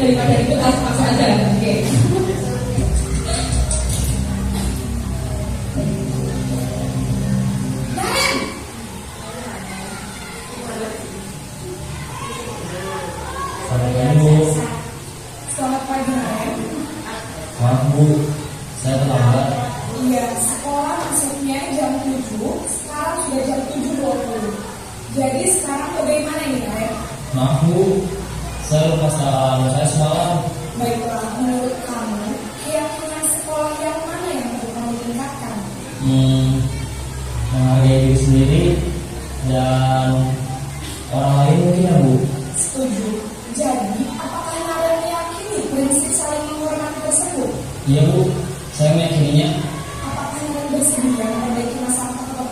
daripada itu langsung aja. Oke. Selamat pagi Bu. Selamat pagi, Naren. Maaf Bu, saya terlambat. Iya, sekolah masuknya jam 7, sekarang sudah jam 7.20. Jadi sekarang bagaimana ini, Naren? Maaf Bu, saya lupa salah saya semalam. Baiklah, menurut kamu, keyakinan sekolah yang mana yang perlu kamu tingkatkan? Menghargai diri sendiri dan orang lain mungkin ya Bu. Setuju. Jadi, apakah Naren meyakini prinsip saling menghormati tersebut? Iya Bu, saya meyakininya. Apakah Naren bersedia memperbaiki masalah tersebut?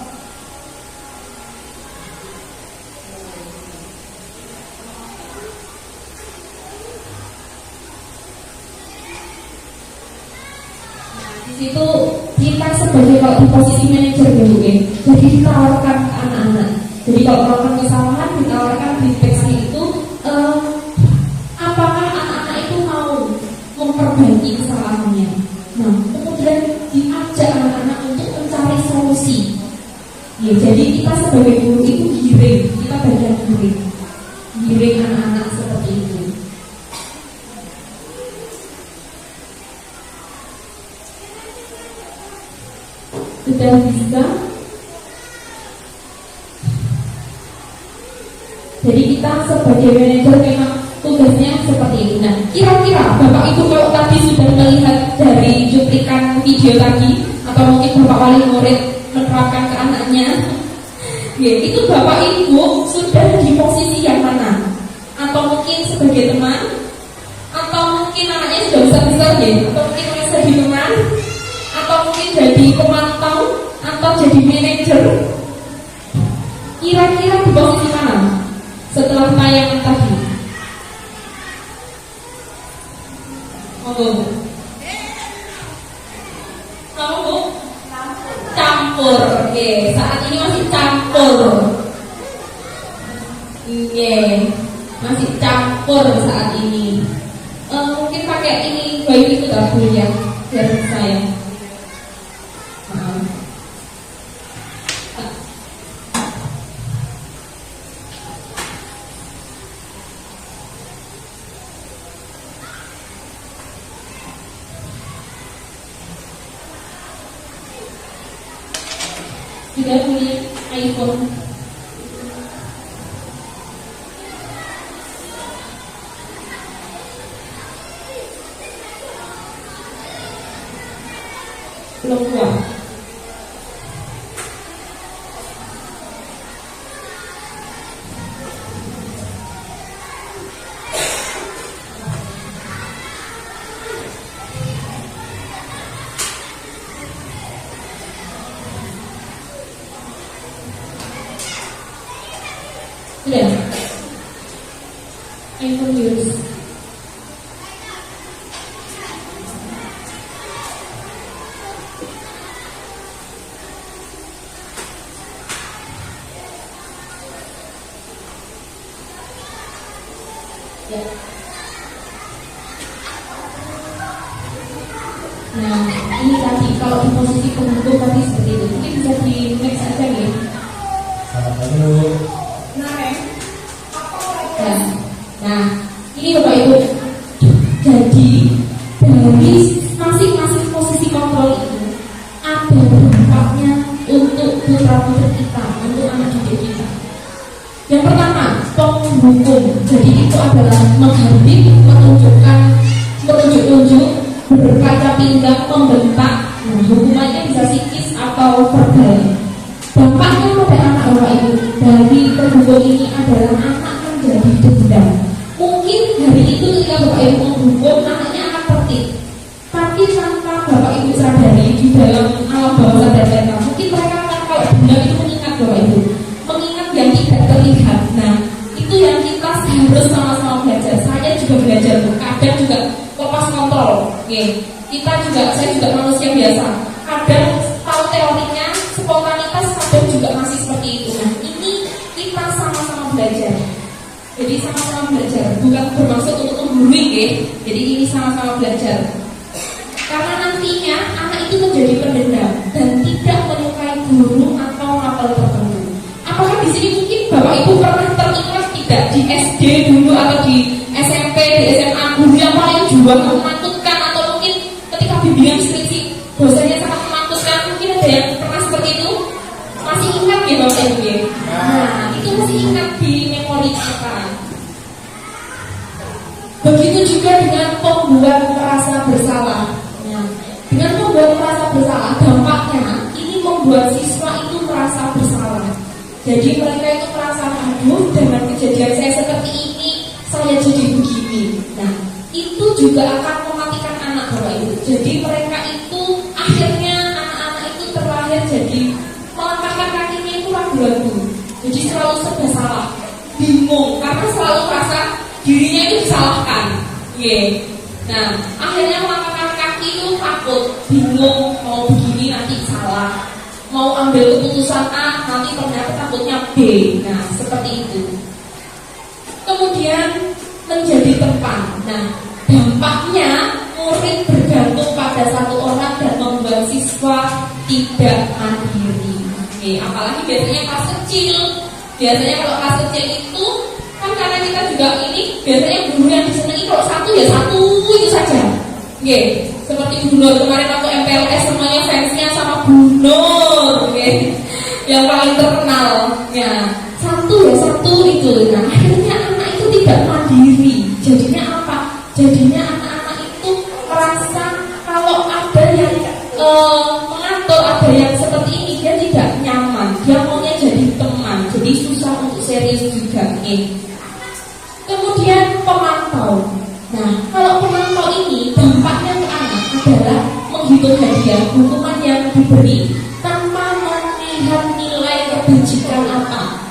Di situ kita sebagai kalau di posisi manajer dulu ya, jadi ditawarkan ke anak-anak. Jadi kalau melakukan kesalahan ditawarkan deteksi itu, apakah anak-anak itu mau memperbaiki kesalahannya. Nah, kemudian diajak anak-anak untuk mencari solusi. Ya, jadi kita sebagai guru itu giring, kita bagian giring anak-anak seperti itu. Sudah bisa. Jadi kita sebagai manajer memang tugasnya seperti itu. Nah, kira-kira Bapak Ibu kalau tadi sudah melihat dari cuplikan video tadi, atau mungkin Bapak wali murid menerapkan ke anaknya, ya, itu Bapak Ibu sudah di posisi yang mana? Atau mungkin sebagai teman, atau mungkin anaknya sudah besar-besar ya, atau mungkin masih jadi teman, atau mungkin jadi pemantau, atau jadi manajer. Kira-kira di posisi mana setelah tayangan tadi? Monggo. Kamu Bu? Campur. Oke, saat ini masih campur. Oke, masih campur saat ini. Mungkin pakai ini baik itu tak Bu ya, biar saya. Sudah punya iPhone? Belum kuat. Sudah. iPhone use. Ya. Nah, ini tadi kalau di posisi pembentuk tadi seperti itu, mungkin bisa di next aja ya. Selamat pagi Bu. Naren, apa Nah, ini Bapak Ibu. Jadi dari masing-masing posisi kontrol itu ada dampaknya untuk putra putri kita, untuk anak didik kita. Yang pertama, penghukum. Jadi itu adalah menghardik, menunjuk-nunjuk, berkaca pinggang, membentak. Nah, hukumannya bisa psikis atau verbal. Dampaknya pada anak Bapak Ibu dari penghukum ini adalah anak menjadi dendam. Mungkin hari itu ketika Bapak Ibu menghukum, anaknya akan tertib. Tapi tanpa Bapak Ibu sadari di dalam alam bawah sadar mereka, mungkin mereka akan kalau dendam itu mengingat Bapak Ibu, mengingat yang tidak terlihat. Nah, itu yang kita harus sama-sama belajar. Saya juga belajar, kadang juga lepas kontrol. Oke, saya juga manusia biasa. Kadang tahu teorinya, spontanitas kadang juga masih seperti itu. Nah, ini kita sama-sama belajar. Jadi sama-sama belajar, bukan bermaksud untuk menggurui ya. Jadi ini sama-sama belajar. Karena nantinya anak itu menjadi pendendam dan tidak menyukai guru atau mapel tertentu. Apakah di sini mungkin Bapak Ibu pernah teringat tidak di SD dulu atau di SMP, di SMA guru yang paling juang menakutkan, atau mungkin ketika bimbingan skripsi dosennya sangat menakutkan? Mungkin ada yang pernah seperti itu? Masih ingat ya Bapak Ibu ya? Nah, itu masih ingat di memori kita. Begitu juga dengan pembuat merasa bersalah. Nah, dengan membuat merasa bersalah, dampaknya ini membuat siswa itu merasa bersalah. Jadi mereka itu merasa, aduh, dengan kejadian saya seperti ini, saya jadi begini. Nah, itu juga akan mematikan anak Bapak Ibu. Jadi mereka itu akhirnya anak-anak itu terlahir jadi melangkahkan kakinya itu ragu-ragu. Jadi selalu serba salah, bingung, karena selalu merasa dirinya itu disalahkan. Nah, akhirnya melangkahkan kaki itu takut, bingung, mau begini nanti salah, mau ambil keputusan A nanti ternyata takutnya B. Nah, seperti itu. Kemudian menjadi tempat. Nah, dampaknya murid bergantung pada satu orang dan membuat siswa tidak mandiri. Apalagi biasanya kelas kecil. Biasanya kalau kelas kecil itu kan karena kita juga ini biasanya guru yang disenangi kalau satu ya satu itu saja. Seperti Bu Nur kemarin waktu MPLS semuanya fansnya sama Bu Nur, yang paling terkenal. Ya, satu itu. Nah, akhirnya anak itu tidak mandiri. Jadinya apa? Jadinya anak-anak itu merasa kalau ada yang mengatur, ada yang seperti ini, dia tidak nyaman. Dia maunya jadi teman, jadi susah untuk serius juga. Kemudian pemantau. Nah, kalau pemantau ini dampaknya ke anak adalah menghitung hadiah, hukuman yang diberi tanpa melihat nilai kebajikan apa,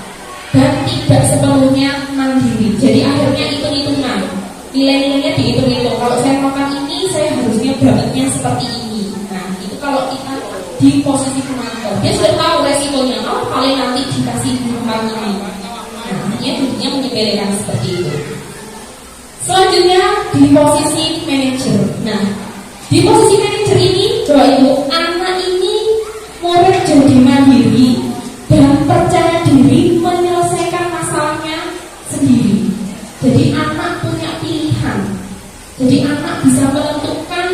dan tidak sepenuhnya mandiri. Jadi akhirnya hitung-hitungan, nilai-nilainya dihitung-hitung. Kalau saya makan ini, saya harusnya dapatnya seperti ini. Nah, itu kalau kita di posisi pemantau, dia sudah tahu resikonya. Oh, paling nanti dikasih hukuman ini. Nah, akhirnya menyepelekan seperti itu. Selanjutnya di posisi manajer. Nah, di posisi manajer ini, Bapak Ibu, anak ini murid jadi mandiri dan percaya diri menyelesaikan masalahnya sendiri. Jadi anak punya pilihan. Jadi anak bisa menentukan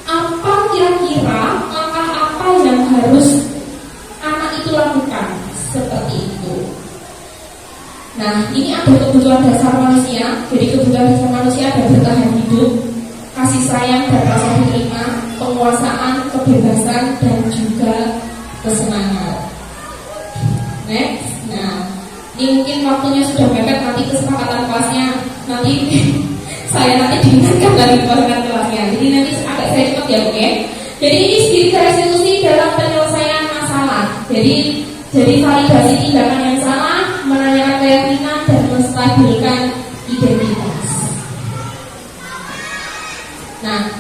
apa kira-kira langkah apa yang harus anak itu lakukan. Seperti itu. Nah, ini ada kebutuhan dasar manusia. Jadi kebutuhan dasar manusia ada bertahan hidup, kasih sayang dan rasa diterima, penguasaan, kebebasan, dan juga kesenangan. Next. Nah, ini mungkin waktunya sudah mepet, nanti kesepakatan kelasnya nanti saya nanti diingatkan dari kesepakatan kelasnya. Jadi nanti agak saya cepat ya, oke? Jadi ini spirit restitusi dalam penyelesaian masalah. Jadi validasi tindakan yang salah, menanyakan keyakinan dan menstabilkan identitas. Nah,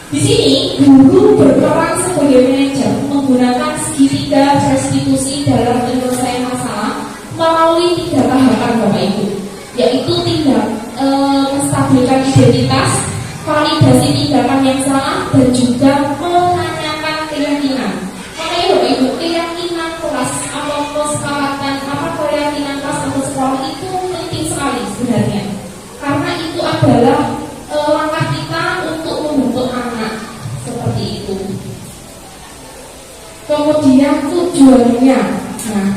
di sini guru berperan sebagai manajer menggunakan segitiga restitusi dalam penyelesaian masalah melalui 3 tahapan Bapak Ibu, yaitu menstabilkan identitas, validasi tindakan yang salah, dan juga menanyakan keyakinan. Makanya Bapak Ibu, keyakinan kelas atau kesepakatan keyakinan kelas atau sekolah itu penting sekali sebenarnya, karena itu adalah langkah kita untuk membentuk anak seperti itu. Kemudian tujuannya. Nah,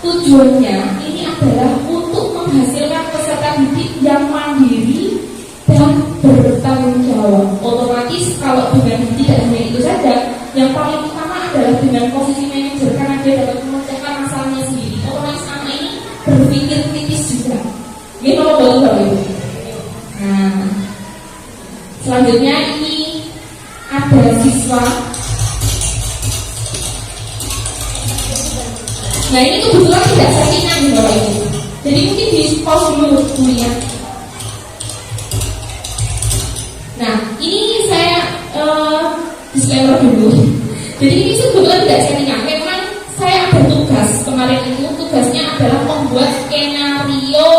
tujuannya ini adalah untuk menghasilkan peserta didik yang mandiri dan bertanggung jawab. Otomatis kalau dengan tidak hanya itu saja, yang paling utama adalah dengan posisi manajer, karena dia dapat memecahkan masalahnya sendiri. Otomatis anak ini berpikir kritis juga. Ini kalau betul. Nah, selanjutnya ini ada siswa. Nah, ini kebetulan tidak settingan nih Bapak Ibu. Jadi mungkin di pause dulu ya. Nah, ini saya disclaimer dulu. Jadi ini sebetulnya tidak settingan. Memang saya ada tugas kemarin itu, tugasnya adalah membuat skenario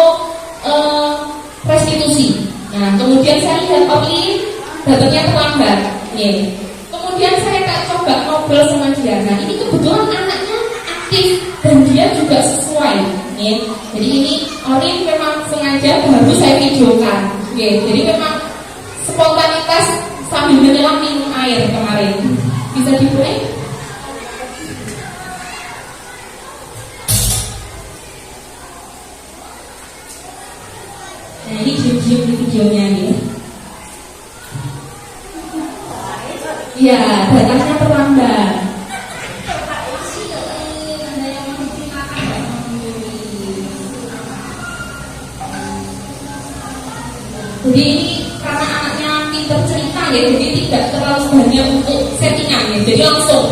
dan dia juga sesuai. Ya. Jadi ini Orin memang sengaja baru saya videokan. Ya. Jadi memang spontanitas sambil menyelam minum air kemarin. Bisa dimulai? Nah ini diam-diam di videonya nih. Ya, datangnya terlambat. Jadi ini karena anaknya pintar cerita ya, jadi tidak terlalu banyak untuk settingan ya, jadi langsung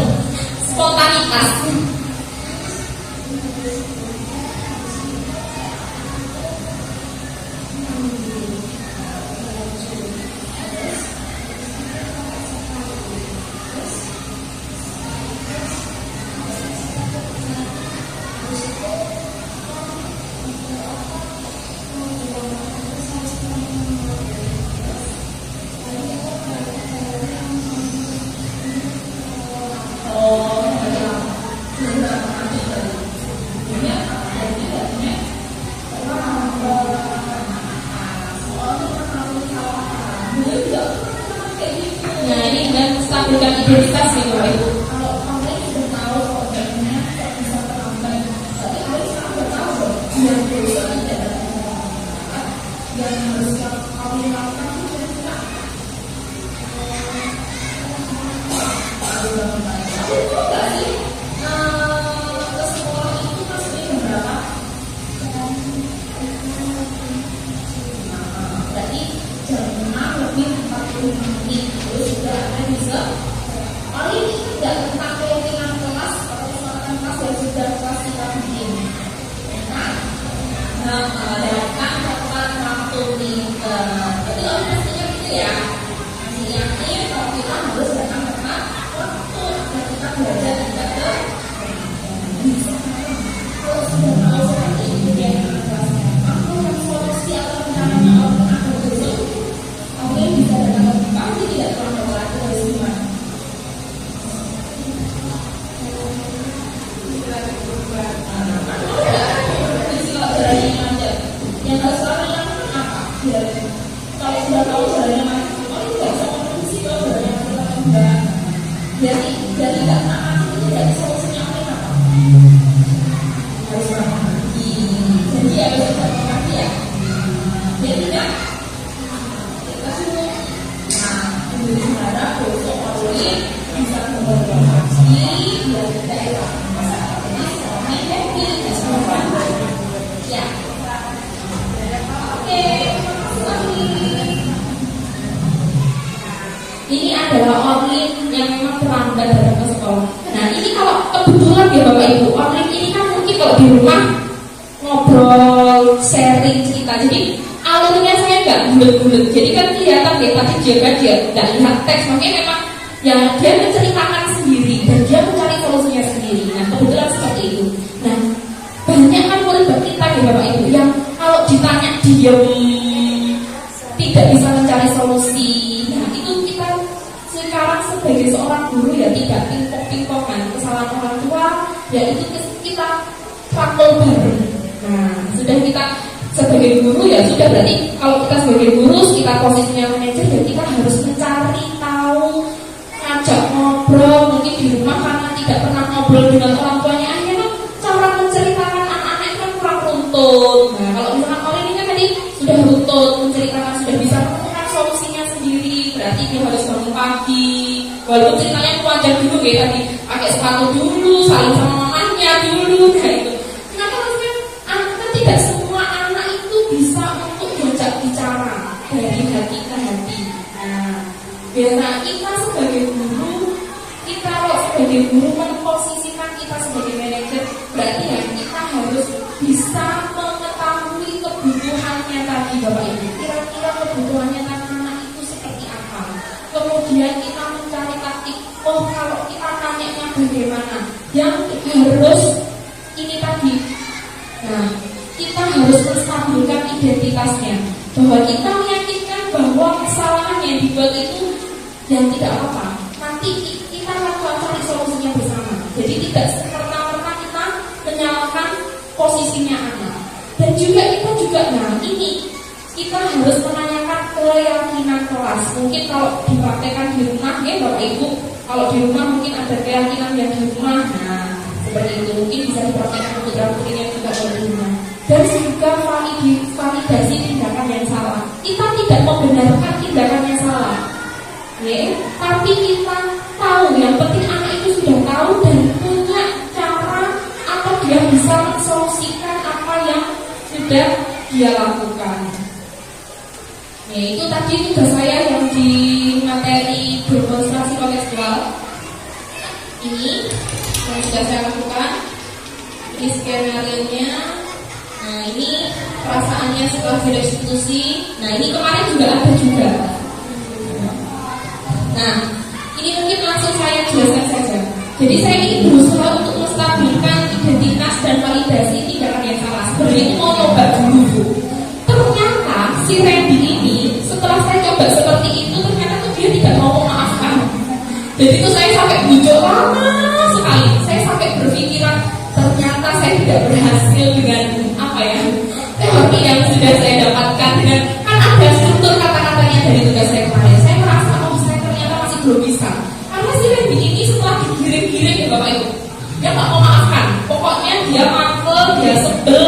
spontanitas. Nah ini dengan stabilkan identitas nih Bapak Ibu. Kalau kamu sudah tahu programnya bisa terlambat, tapi kamu sudah tahu yang besok tidak ada yang harus kamu lakukan itu juga. Ke sekolah itu maksudnya jam berapa? Berarti jam 6:40 itu sudah akan bisa. Orang ini tidak tentang keyakinan kelas atau kesempatan kelas yang sudah kelas kita bikin. Nah, datang tepat waktu pinter. Jadi orang pastinya gitu ya. Masih yakin kalau kita harus datang tepat waktu dan kita belajar tidak ke. Kalau sudah tahu seperti ini dia kelasnya, aku akan solusi atau rencananya orang akan besok. Oke, bisa datang pagi tidak terlalu lagi harus gimana? Yang harus orang lakukan apa? Kalau sudah tahu jalannya macam, oh itu nggak bisa kompetisi kalau jalannya macam. Jadi nggak apa itu jadi solusinya apa? Harus berbagi. Jadi harus berbagi ya. Jadi kan kita semua, harap besok Pauli bisa berbagi biar kita ya. Jadi semuanya happy, semua ya. Oke, ini adalah Orlin yang memang terlambat datang ke sekolah. Nah ini kalau kebetulan ya Bapak Ibu, Orlin ini kan mungkin kalau di rumah ngobrol, sharing cerita. Jadi alurnya saya nggak bulet-bulet. Jadi kan kelihatan ya tadi dia nggak lihat teks, makanya memang ya dia menceritakan sendiri dan dia mencari solusinya sendiri. Nah kebetulan seperti itu. Nah banyak kan murid kita ya Bapak Ibu yang kalau ditanya diam, tidak bisa mencari solusi. Nah itu kita sekarang sebagai seorang guru ya tidak pingpong-pingpongan kesalahan orang tua, ya itu kita fakul bareng. Nah sudah kita sebagai guru ya sudah, berarti kalau kita sebagai guru kita posisinya manajer ya kita harus mencari tahu, ngajak ngobrol. Mungkin di rumah karena tidak pernah ngobrol dengan orang tuanya, akhirnya cara menceritakan anak-anak itu kan kurang runtut. Nah kalau misalkan orang ini kan tadi sudah runtut menceritakan, sudah bisa menemukan solusinya sendiri, berarti dia harus bangun pagi walaupun ceritanya panjang dulu kayak tadi, pakai sepatu dulu, saling sama mamanya dulu, kayak itu. Kenapa maksudnya anak tidak semua anak itu bisa untuk diajak bicara dari hati ke hati. Nah biasa kita sebagai guru, kita kalau sebagai guru memposisikan kita sebagai manajer, berarti ya kita harus bisa mengetahui kebutuhannya tadi Bapak Ibu. Kira-kira kebutuhannya anak itu seperti apa. Kemudian kita mencari taktik. Oh kalau kita tanya bagaimana, yang harus ini tadi. Nah kita harus menstabilkan identitasnya, bahwa kita meyakinkan bahwa kesalahan yang dibuat itu yang tidak apa-apa. Nanti kita akan cari solusinya bersama. Jadi tidak serta-merta kita menyalahkan posisinya anak. Dan juga kita juga, nah ini kita harus menanyakan keyakinan kelas. Mungkin kalau dipraktekkan di rumah, ya Bapak Ibu, kalau di rumah mungkin ada keyakinan yang di rumah, nah seperti itu mungkin bisa dipraktekkan untuk putra-putrinya juga di rumah. Dan juga validasi tindakan yang salah. Kita tidak membenarkan tindakan yang salah, ya, tapi kita tahu, yang penting anak itu sudah tahu dan punya cara atau dia bisa mensolusikan apa yang sudah dia lakukan. Ya, itu tadi tugas saya yang di materi demonstrasi kontekstual ini yang sudah saya lakukan. Ini skenario-nya. Nah, ini perasaannya setelah direstitusi. Nah, ini kemarin juga ada juga. Nah, ini mungkin langsung saya jelaskan saja. Jadi saya ini berusaha untuk menstabilkan identitas dan validasi tindakan yang salah. Sebenarnya itu mau coba dulu. Ternyata si Randy ini setelah saya coba seperti itu, ternyata tuh dia tidak mau memaafkan. Jadi itu saya sampai bujuk lama sekali. Saya sampai berpikiran ternyata saya tidak berhasil dengan apa ya, teori yang sudah saya dapatkan dengan kan ada struktur kata-katanya dari tugas saya kemarin. Saya merasa saya ternyata masih belum bisa. Karena si Randy ini setelah digiring-giring ya Bapak Ibu, dia nggak mau maafkan. Pokoknya dia mangkel, dia sebel,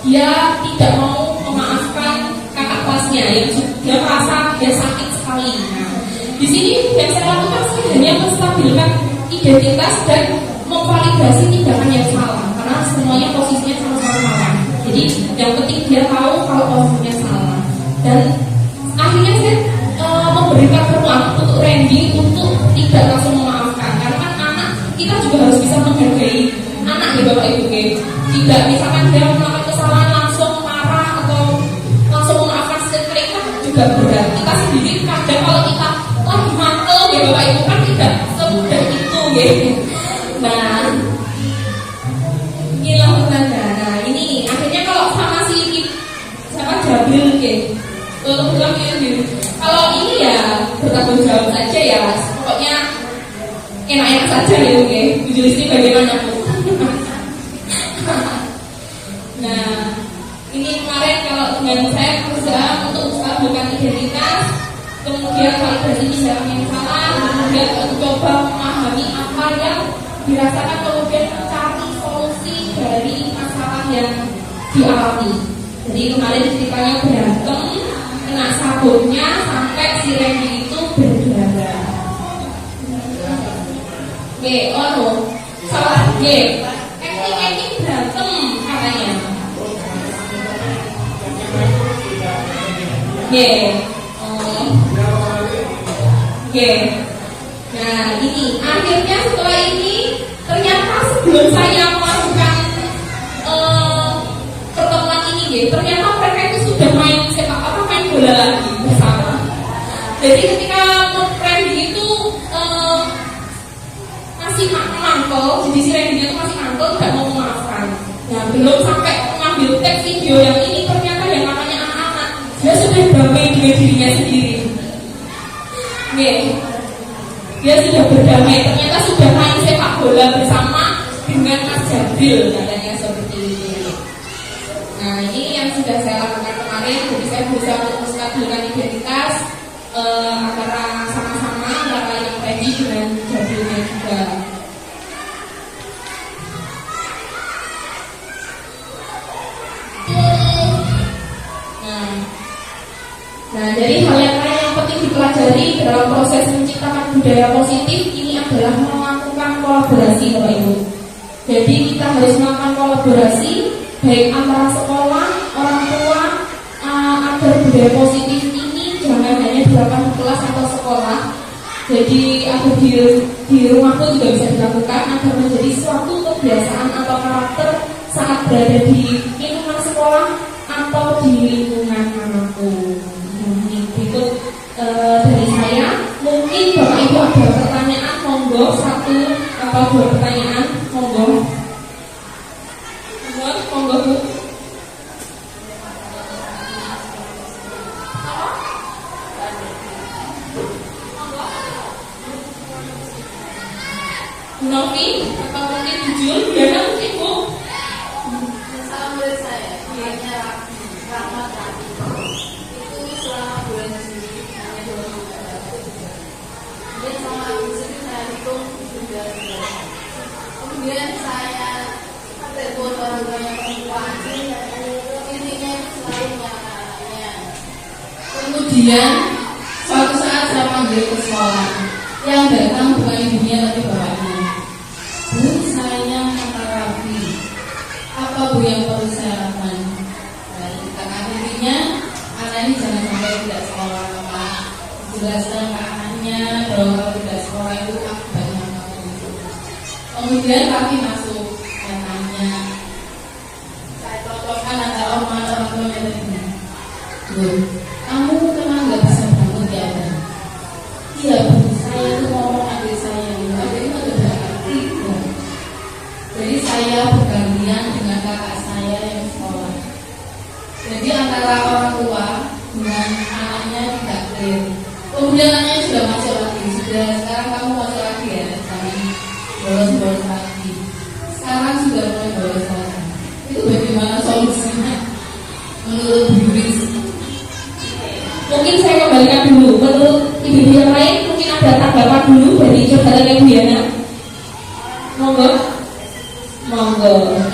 dia tidak mau memaafkan kakak kelasnya yang dia merasa dia sakit sekali. Nah, di sini yang saya lakukan saya hanya menstabilkan identitas dan memvalidasi tindakan yang salah, karena semuanya posisinya sama-sama salah. Jadi yang penting dia tahu kalau posisinya salah. Dan akhirnya saya memberikan ruang untuk Randy untuk tidak langsung memaafkan, karena kan anak kita juga harus bisa menghargai anak ya Bapak Ibu. Tidak misalkan dia melakukan kesalahan langsung marah atau langsung memaafkan sekali kan juga berat. Kita sendiri kadang kalau kita lagi mantel ya Bapak Ibu kan tidak semudah itu ya. Nah, inilah tanda. Nah, ini akhirnya kalau sama si siapa Jabril kalau ini ya bertanggung jawab saja ya. Pokoknya enak-enak saja ya oke. Jujur ini bagaimana Bu? Nah, ini kemarin kalau dengan saya berusaha untuk menstabilkan identitas, kemudian validasi tindakan yang salah, kemudian mencoba memahami apa yang dirasakan, kemudian mencari solusi dari masalah yang dialami. Jadi kemarin ceritanya berantem, kena sabunnya sampai si Randy itu berdarah. Salah acting berantem katanya. Nah ini akhirnya setelah ini ternyata sebelum saya melakukan pertemuan ini, ternyata mereka itu sudah main bola lagi bersama. Jadi ketika Randy itu masih mangkel, jadi si Randy itu masih mangkel, tidak mau memaafkan. Nah belum sampai mengambil teks video yang ini, ternyata yang namanya anak-anak dia sudah berdamai dengan dirinya sendiri. Dia sudah berdamai, ternyata sudah main sepak bola bersama dengan Mas Jabril, katanya seperti ini. Nah ini yang sudah saya lakukan kemarin. Jadi saya berusaha untuk menstabilkan identitas antara sama-sama antara yang tadi dengan Jabrilnya juga. Nah jadi hal yang lain yang penting dipelajari dalam proses menciptakan budaya positif ini adalah melakukan kolaborasi Bapak Ibu. Jadi kita harus melakukan kolaborasi baik antara sekolah, orang tua, agar budaya positif ini jangan hanya dilakukan di kelas atau sekolah. Jadi agar di rumah pun juga bisa dilakukan agar menjadi suatu kebiasaan atau karakter saat berada di lingkungan sekolah atau di lingkungan manapun. Berikut dari saya, mungkin Bapak Ibu ada pertanyaan, monggo 1 atau 2 pertanyaan, monggo Bu. Novi atau mungkin jujur, biarkan mungkin Bu. Kemudian suatu saat saya panggil ke sekolah. Yang datang bukan ibunya tapi bapaknya. Bu, saya kata Rabi. Apa Bu yang perlu saya lakukan? Dan kata ibunya, anak ini jangan sampai tidak sekolah, Pak. Jelaskan ke anaknya bahwa kalau tidak sekolah itu akibatnya kamu. Kemudian kami masuk, saya tanya, saya cocokkan antara orang tuanya tadi. Bu, kamu kenapa nggak bisa bangun di atas? Iya Bu, saya itu ngomong adik saya ini, adik itu udah aktif. Jadi saya bergantian dengan kakak saya yang sekolah. Jadi antara orang tua dengan anaknya tidak clear. Kemudian anaknya sudah masuk lagi, sekarang kamu masuk lagi ya, jangan bolos-bolos lagi. Sekarang sudah mulai bolos lagi. Itu bagaimana solusinya menurut Bu Yuris? Mungkin saya kembalikan dulu. Menurut ibu-ibu yang lain mungkin ada tanggapan dulu dari curhatan Ibu Yana. Monggo.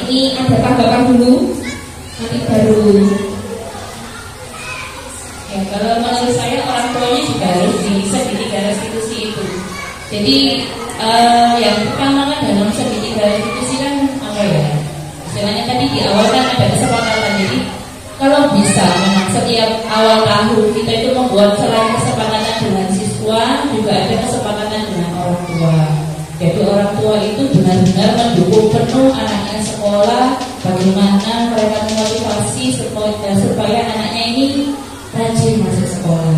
Ini ada tanggapan dulu. Nanti baru. Ya, kalau menurut saya orang tuanya juga harus segitiga restitusi itu. Jadi yang pertama kan dalam segitiga restitusi kan apa ya? Istilahnya tadi di awal kan ada kesepakatan. Jadi kalau bisa memang setiap awal tahun kita itu membuat selain kesepakatan dengan siswa juga ada kesepakatan dengan orang tua. Jadi orang tua itu benar-benar mendukung penuh anaknya sekolah, bagaimana mereka memotivasi supaya anaknya ini rajin masuk sekolah.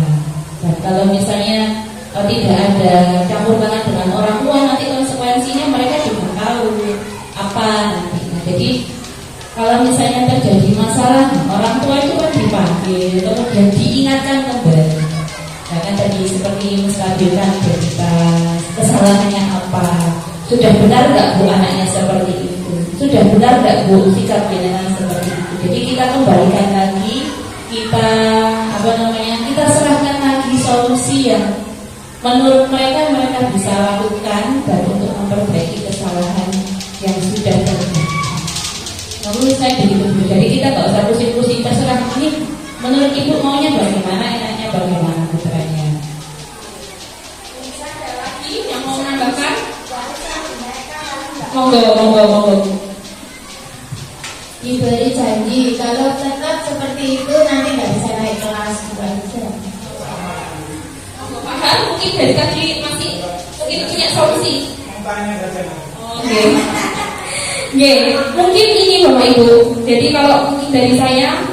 Dan kalau misalnya tidak ada campur tangan dengan orang tua, nanti konsekuensinya mereka juga tahu apa nanti. Jadi kalau misalnya terjadi masalah, orang tua itu kan dipanggil, kemudian diingatkan kembali. Nah kan tadi seperti menstabilkan identitas, kesalahannya apa, sudah benar nggak Bu anaknya seperti itu, sudah benar nggak Bu sikap jenengan seperti itu. Jadi kita kembalikan lagi, kita kita serahkan lagi solusi yang menurut mereka bisa lakukan dan untuk memperbaiki kesalahan yang sudah terjadi. Menurut saya begitu. Jadi kita nggak usah pusing-pusing, terserah ini menurut Ibu maunya bagaimana, enaknya bagaimana putranya. Ada lagi yang mau menambahkan? Monggo. Diberi janji kalau tetap seperti itu nanti nggak bisa naik kelas aja. Paham? Mungkin dari tadi masih mungkin punya solusi. Oke. Mungkin ini Bapak Ibu. Jadi kalau mungkin dari saya,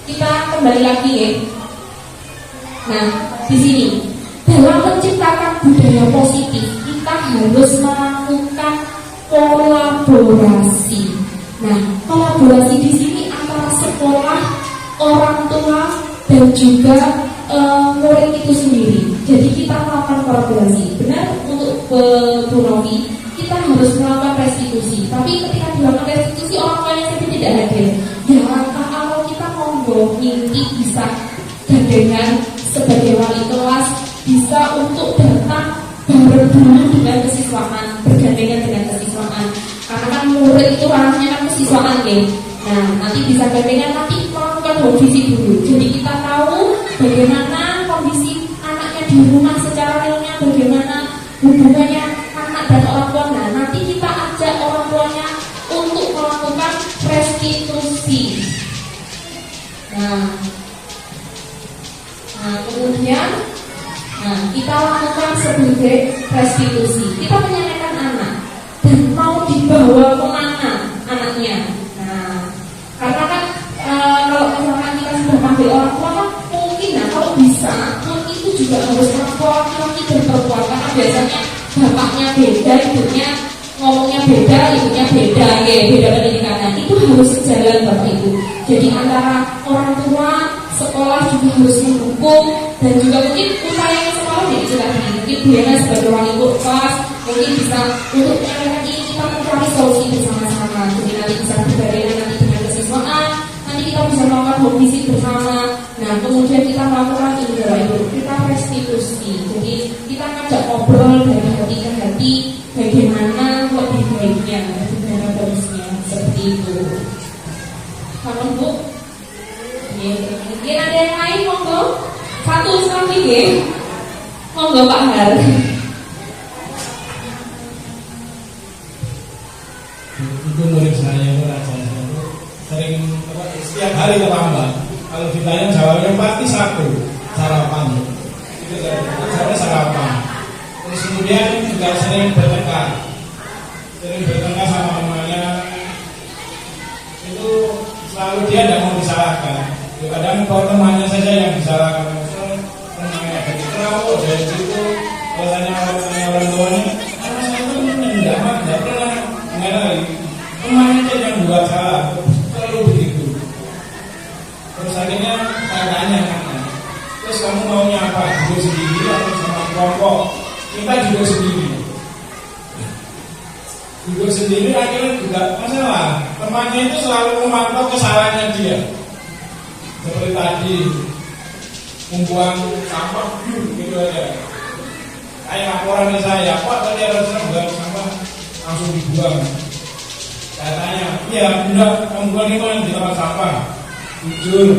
kita kembali lagi ya. Nah, di sini dalam menciptakan budaya positif, kita harus melakukan kolaborasi. Nah, kolaborasi di sini antara sekolah, orang tua, dan juga murid itu sendiri. Jadi kita melakukan kolaborasi. Benar untuk Bu Novi, kita harus melakukan restitusi. Tapi ketika dilakukan restitusi, orang tuanya saja tidak hadir. Ya, kalau kita monggo ngintip bisa gandengan sebagai wali kelas, bisa untuk datang bareng dulu dengan kesiswaan, bergandengan dengan kesiswaan. Karena kan murid itu arahnya kan kesiswaan ya. Nah, nanti bisa gandengan, nanti melakukan home visit dulu. Jadi kita tahu bagaimana kondisi anaknya di rumah secara realnya, bagaimana hubungannya anak dan orang tua. Nah, nanti kita ajak orang tuanya untuk melakukan restitusi. Nah, kemudian kita lakukan sebagai restitusi. Kita menyanyikan anak dan mau dibawa kemana anaknya. Nah, karena kan kalau misalkan kita sudah panggil orang tua kan mungkin kalau bisa itu juga harus orang tua laki-laki dan perempuan, karena biasanya bapaknya beda, ibunya ngomongnya beda, ibunya beda, beda pendidikan. Itu harus sejalan Bapak Ibu. Jadi antara orang tua, sekolah juga harus mendukung, dan juga mungkin upaya sekolah jadi lagi. Mungkin Bu Yana sebagai wali kelas mungkin bisa untuk menyampaikan ini, kita mencari solusi bersama-sama. Jadi nanti bisa berbarengan nanti dengan kesiswaan, nanti kita bisa melakukan home visit bersama. Nah, kemudian kita melakukan ini Bapak Ibu, kita restitusi. Jadi kita ngajak ngobrol dari hati ke hati, bagaimana lebih baiknya, bagaimana bagusnya, seperti itu. Kalau Bu, mungkin ada yang lain monggo Satu sekali ya. Monggo Pak Har. Itu murid saya itu rajin itu sering setiap hari terlambat. Kalau ditanya jawabnya pasti satu, sarapan. Itu jawabnya sarapan. Terus kemudian juga sering bertengkar sama mamanya. Itu selalu dia tidak mau disalahkan. Kadang kalau temannya saja yang disalahkan. Temannya kenapa dari situ kalau tanya orang tuanya, karena saya itu tidak pernah mengenali temannya aja yang buat salah, selalu begitu. Terus akhirnya saya tanya, terus kamu maunya apa? Duduk sendiri atau sama kelompok? Kita duduk sendiri. Duduk sendiri akhirnya juga masalah. Temannya itu selalu memantau kesalahannya dia. Seperti tadi, membuang sampah gitu aja. Kayak laporan ke saya, Pak tadi ada buang sampah langsung dibuang. Saya tanya, iya bunda, kamu buang itu yang di tempat sampah. Jujur,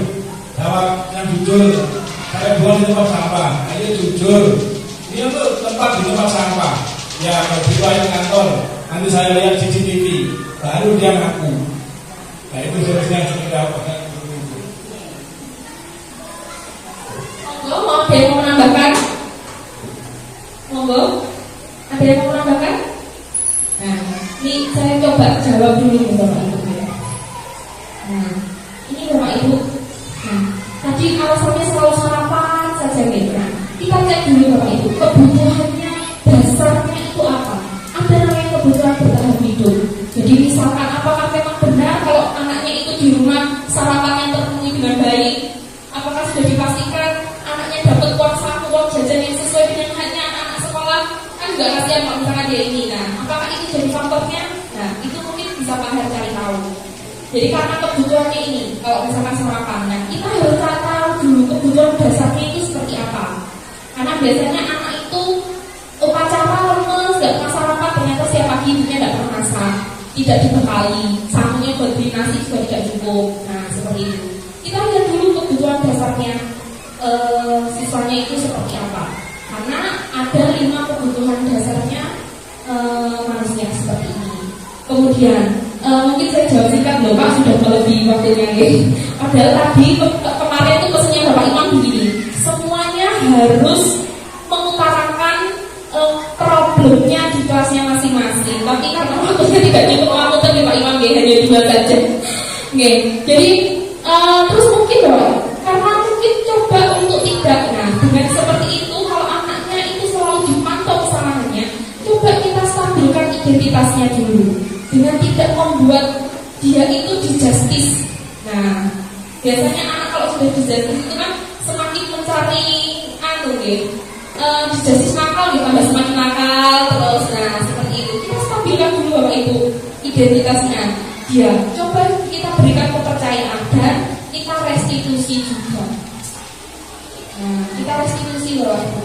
jawab yang jujur. Saya buang di tempat sampah, ayo jujur. Ini untuk tempat di tempat sampah. Ya kalau di kantor, nanti saya lihat CCTV, baru dia ngaku. Nah itu seharusnya sudah apa? Monggo, mau ada yang mau menambahkan? Monggo, ada yang mau menambahkan? Nah, ini saya coba jawab dulu nih Bapak Ibu ya. Nah, ini Bapak Ibu. Nah, tadi alasannya selalu sarapan saja gitu. Nah, kita cek dulu Bapak Ibu, kebutuhannya dasarnya itu apa? Ada namanya kebutuhan bertahan hidup. Jadi misalkan apakah memang benar kalau anaknya itu di rumah sarapannya terpenuhi dengan baik? Apakah sudah dipastikan anaknya dapat uang saku, uang jajan yang sesuai dengan haknya anak sekolah? Kan juga kasihan kalau misalkan dia ini. Nah, apakah itu jadi faktornya? Nah, itu mungkin bisa Pak Har cari tahu. Jadi karena kebutuhannya ini, kalau misalkan sarapan, nah kita harus tahu dulu kebutuhan dasarnya itu seperti apa. Karena biasanya anak itu upacara lemes, nggak pernah sarapan, ternyata siap pagi ibunya nggak pernah masak, tidak dibekali, sakunya buat beli nasi juga tidak cukup. Nah, seperti itu. Kita lihat dulu kebutuhan dasarnya siswanya itu seperti apa. Karena ada 5 kebutuhan dasarnya manusia seperti ini. Kemudian mungkin saya jawab singkat loh Pak, sudah melebihi waktunya ya. Padahal tadi kemarin itu pesannya Bapak Imam begini, semuanya harus mengutarakan problemnya di kelasnya masing-masing. Tapi karena waktunya tidak cukup waktu tadi Pak Imam ya, hanya 2 saja. Oke, jadi terus mungkin Bapak, karena mungkin coba untuk tidak, nah dengan seperti itu kalau anaknya itu selalu dipantau kesalahannya, coba kita stabilkan identitasnya dulu dengan tidak membuat dia itu dijustis. Nah, biasanya anak kalau sudah dijustis itu kan semakin mencari dijustis nakal gitu, tambah semakin nakal terus. Nah, seperti itu kita stabilkan dulu Bapak Ibu identitasnya dia. Coba kita berikan kepercayaan dan kita restitusi juga. Nah, kita restitusi Bapak Ibu.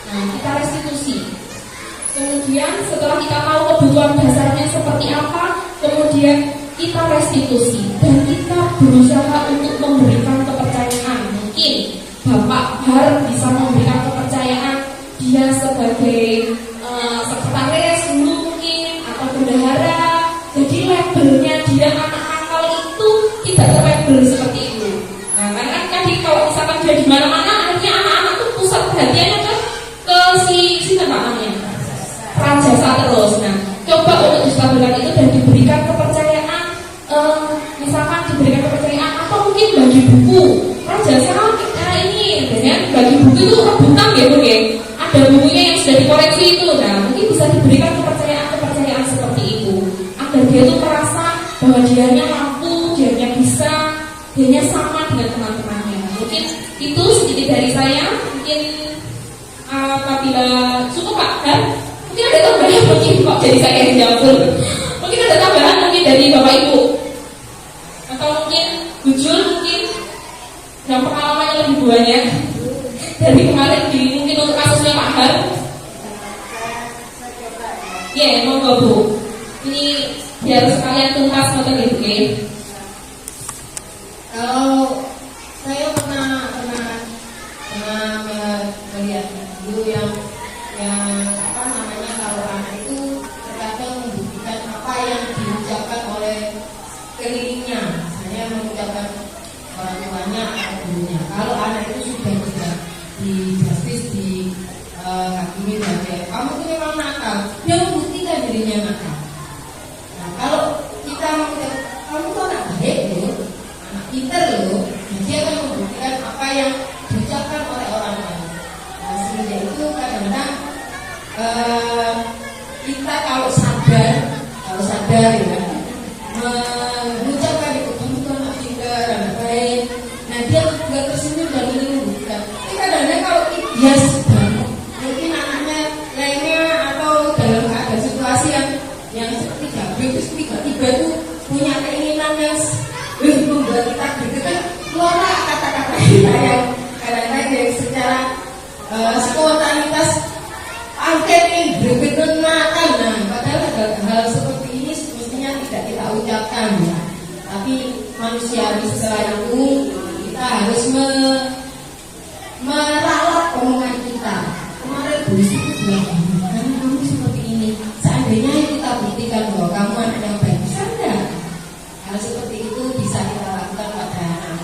Nah, kita restitusi. Kemudian setelah kita tahu kebutuhan dasarnya seperti apa, kemudian kita restitusi dan kita berusaha untuk memberikan kepercayaan. Mungkin Bapak Har bisa memberikan kepercayaan dia sebagai sekretaris dulu mungkin atau bendahara. Jadi labelnya dia anak nakal itu tidak terlabel seperti itu. Nah, karena tadi kalau misalkan dia di mana-mana, akhirnya anak-anak tuh pusat perhatiannya ke si namanya Pranjasa terus. Nah, coba untuk distabilkan itu dan diberikan kepercayaan, misalkan diberikan kepercayaan atau mungkin bagi buku. Pranjasa ini biasanya bagi buku itu rebutan ya Bu ya. Ada bukunya yang sudah dikoreksi itu. Nah, mungkin bisa diberikan kepercayaan seperti itu agar dia itu merasa bahwa dianya mampu, dianya bisa, dianya sama dengan teman-temannya. Mungkin itu sedikit dari saya. Mungkin apabila cukup Pak kan? Mungkin ada tambahan mungkin kok jadi saya yang jawab. Mungkin ada tambahan mungkin dari Bapak Ibu atau mungkin Bujul mungkin yang pengalamannya lebih banyak dari kemarin di mungkin untuk kasusnya Pak Har. Ya, monggo Bu. Ini biar sekalian tuntas ngoten nggih. Kalau saya orangnya atau gurunya. Kalau anak itu sudah tidak di justice, di hakimi dan kamu itu memang nakal, dia membuktikan dirinya nakal. Nah, kalau kita kamu tuh anak baik loh, anak pintar loh, nah, dia akan membuktikan apa yang diucapkan oleh orang lain. Nah, sehingga itu kadang-kadang kita kalau sadar ya, mengucapkan itu kamu tuh anak pintar, anak baik. Nah, dia juga tersenyum dan menunjukkan. Tapi kadang-kadang kalau dia sedang mungkin anaknya lainnya atau dalam keadaan situasi yang seperti gagal, terus tiba-tiba itu punya keinginan yang membuat kita gitu, keluar kata-kata kita yang kadang-kadang yang secara spontanitas angket ini berbeda nakal. Nah, padahal hal seperti ini mestinya tidak kita ucapkan ya. Tapi manusiawi setelah itu kita harus meralat omongan kita. Kemarin polisi itu bilang, kamu seperti ini. Seandainya kita buktikan bahwa kamu anak yang baik, bisa enggak? Hal seperti itu bisa kita lakukan pada anak.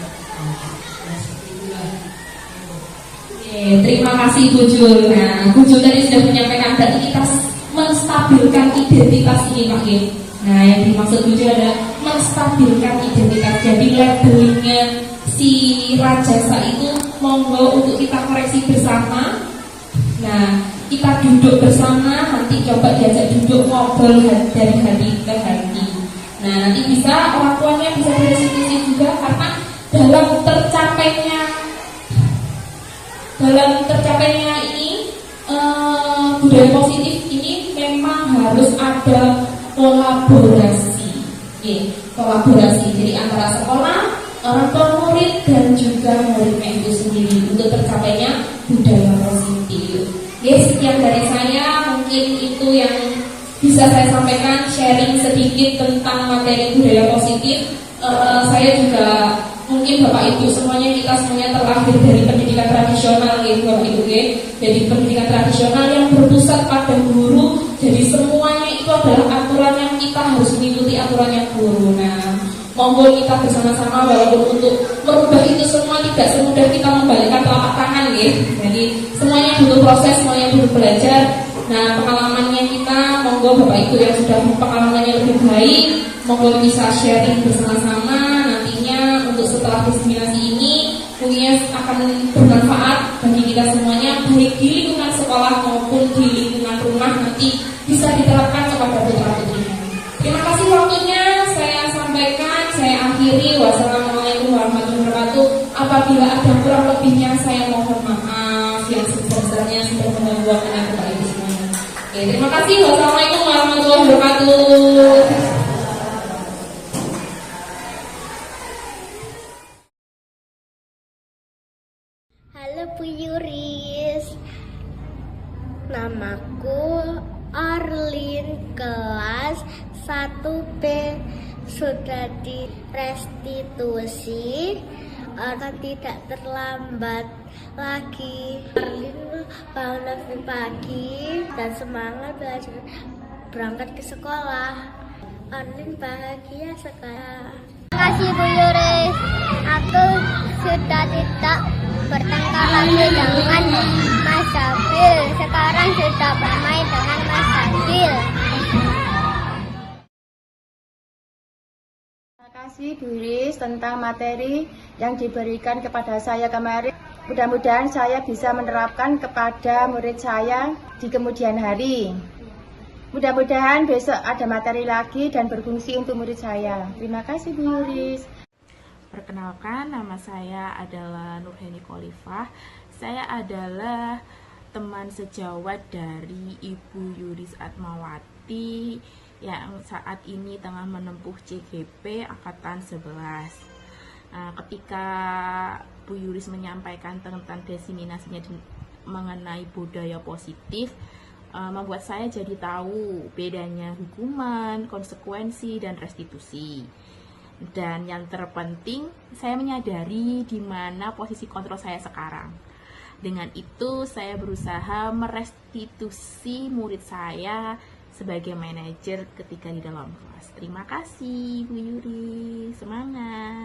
Nah, seperti itulah. Oke, terima kasih Bu Jul. Nah, Bu Jul tadi sudah menyampaikan tadi kita menstabilkan identitas ini Pak Kim. Nah, yang dimaksud Bu Jul adalah menstabilkan identitas. Jadi labelingnya si Rajasa itu monggo untuk kita koreksi bersama. Nah, kita duduk bersama, nanti coba diajak duduk ngobrol dari hati ke hati. Nah, nanti bisa orang tuanya bisa berdiskusi juga, karena dalam tercapainya ini budaya positif ini memang harus ada kolaborasi. Kolaborasi jadi antara sekolah, orang tua murid dan juga muridnya itu sendiri untuk tercapainya budaya positif. Sekian dari saya, mungkin itu yang bisa saya sampaikan, sharing sedikit tentang materi budaya positif. Saya juga mungkin Bapak Ibu semuanya, kita semuanya terlahir dari pendidikan tradisional gitu Bapak Ibu ya. Jadi pendidikan tradisional yang berpusat pada guru. Jadi semuanya itu adalah aturan yang kita harus mengikuti aturannya guru. Nah, monggo kita bersama-sama, walaupun untuk merubah itu semua tidak semudah kita membalikkan telapak tangan ya. Jadi semuanya butuh proses, semuanya butuh belajar. Nah, pengalamannya kita, monggo Bapak Ibu yang sudah pengalamannya lebih baik, monggo bisa sharing bersama-sama. Nantinya untuk setelah diseminasi ini mungkin akan bermanfaat bagi kita semuanya, baik di lingkungan sekolah maupun di lingkungan rumah, nanti bisa diterapkan kepada putra-putrinya. Terima kasih waktunya saya sampaikan, saya akhiri. Wassalamualaikum warahmatullahi wabarakatuh. Apabila ada kurang lebihnya saya mohon maaf yang sebesar-besarnya sudah mengganggu waktunya Bapak Ibu semuanya. Oke, terima kasih. Wassalamualaikum warahmatullahi wabarakatuh. Halo Bu Yuris, namaku Arlin, kelas 1B, sudah direstitusi, akan tidak terlambat lagi. Arlin bangun lebih pagi dan semangat belajar berangkat ke sekolah. Arlin bahagia sekarang. Terima kasih Bu Yuris, aku sudah tidak bertengkar lagi dengan Mas Sabil. Sekarang sudah bermain dengan Mas Sabil. Terima kasih Bu Yuris tentang materi yang diberikan kepada saya kemarin. Mudah-mudahan saya bisa menerapkan kepada murid saya di kemudian hari. Mudah-mudahan besok ada materi lagi dan berfungsi untuk murid saya. Terima kasih Bu Yuris. Perkenalkan, nama saya adalah Nurheni Khalifah. Saya adalah teman sejawat dari Ibu Yuris Atmawati yang saat ini tengah menempuh CGP Angkatan 11. Ketika Bu Yuris menyampaikan tentang diseminasinya mengenai budaya positif, membuat saya jadi tahu bedanya hukuman, konsekuensi, dan restitusi. Dan yang terpenting, saya menyadari di mana posisi kontrol saya sekarang. Dengan itu, saya berusaha merestitusi murid saya sebagai manajer ketika di dalam kelas. Terima kasih Bu Yuri, semangat.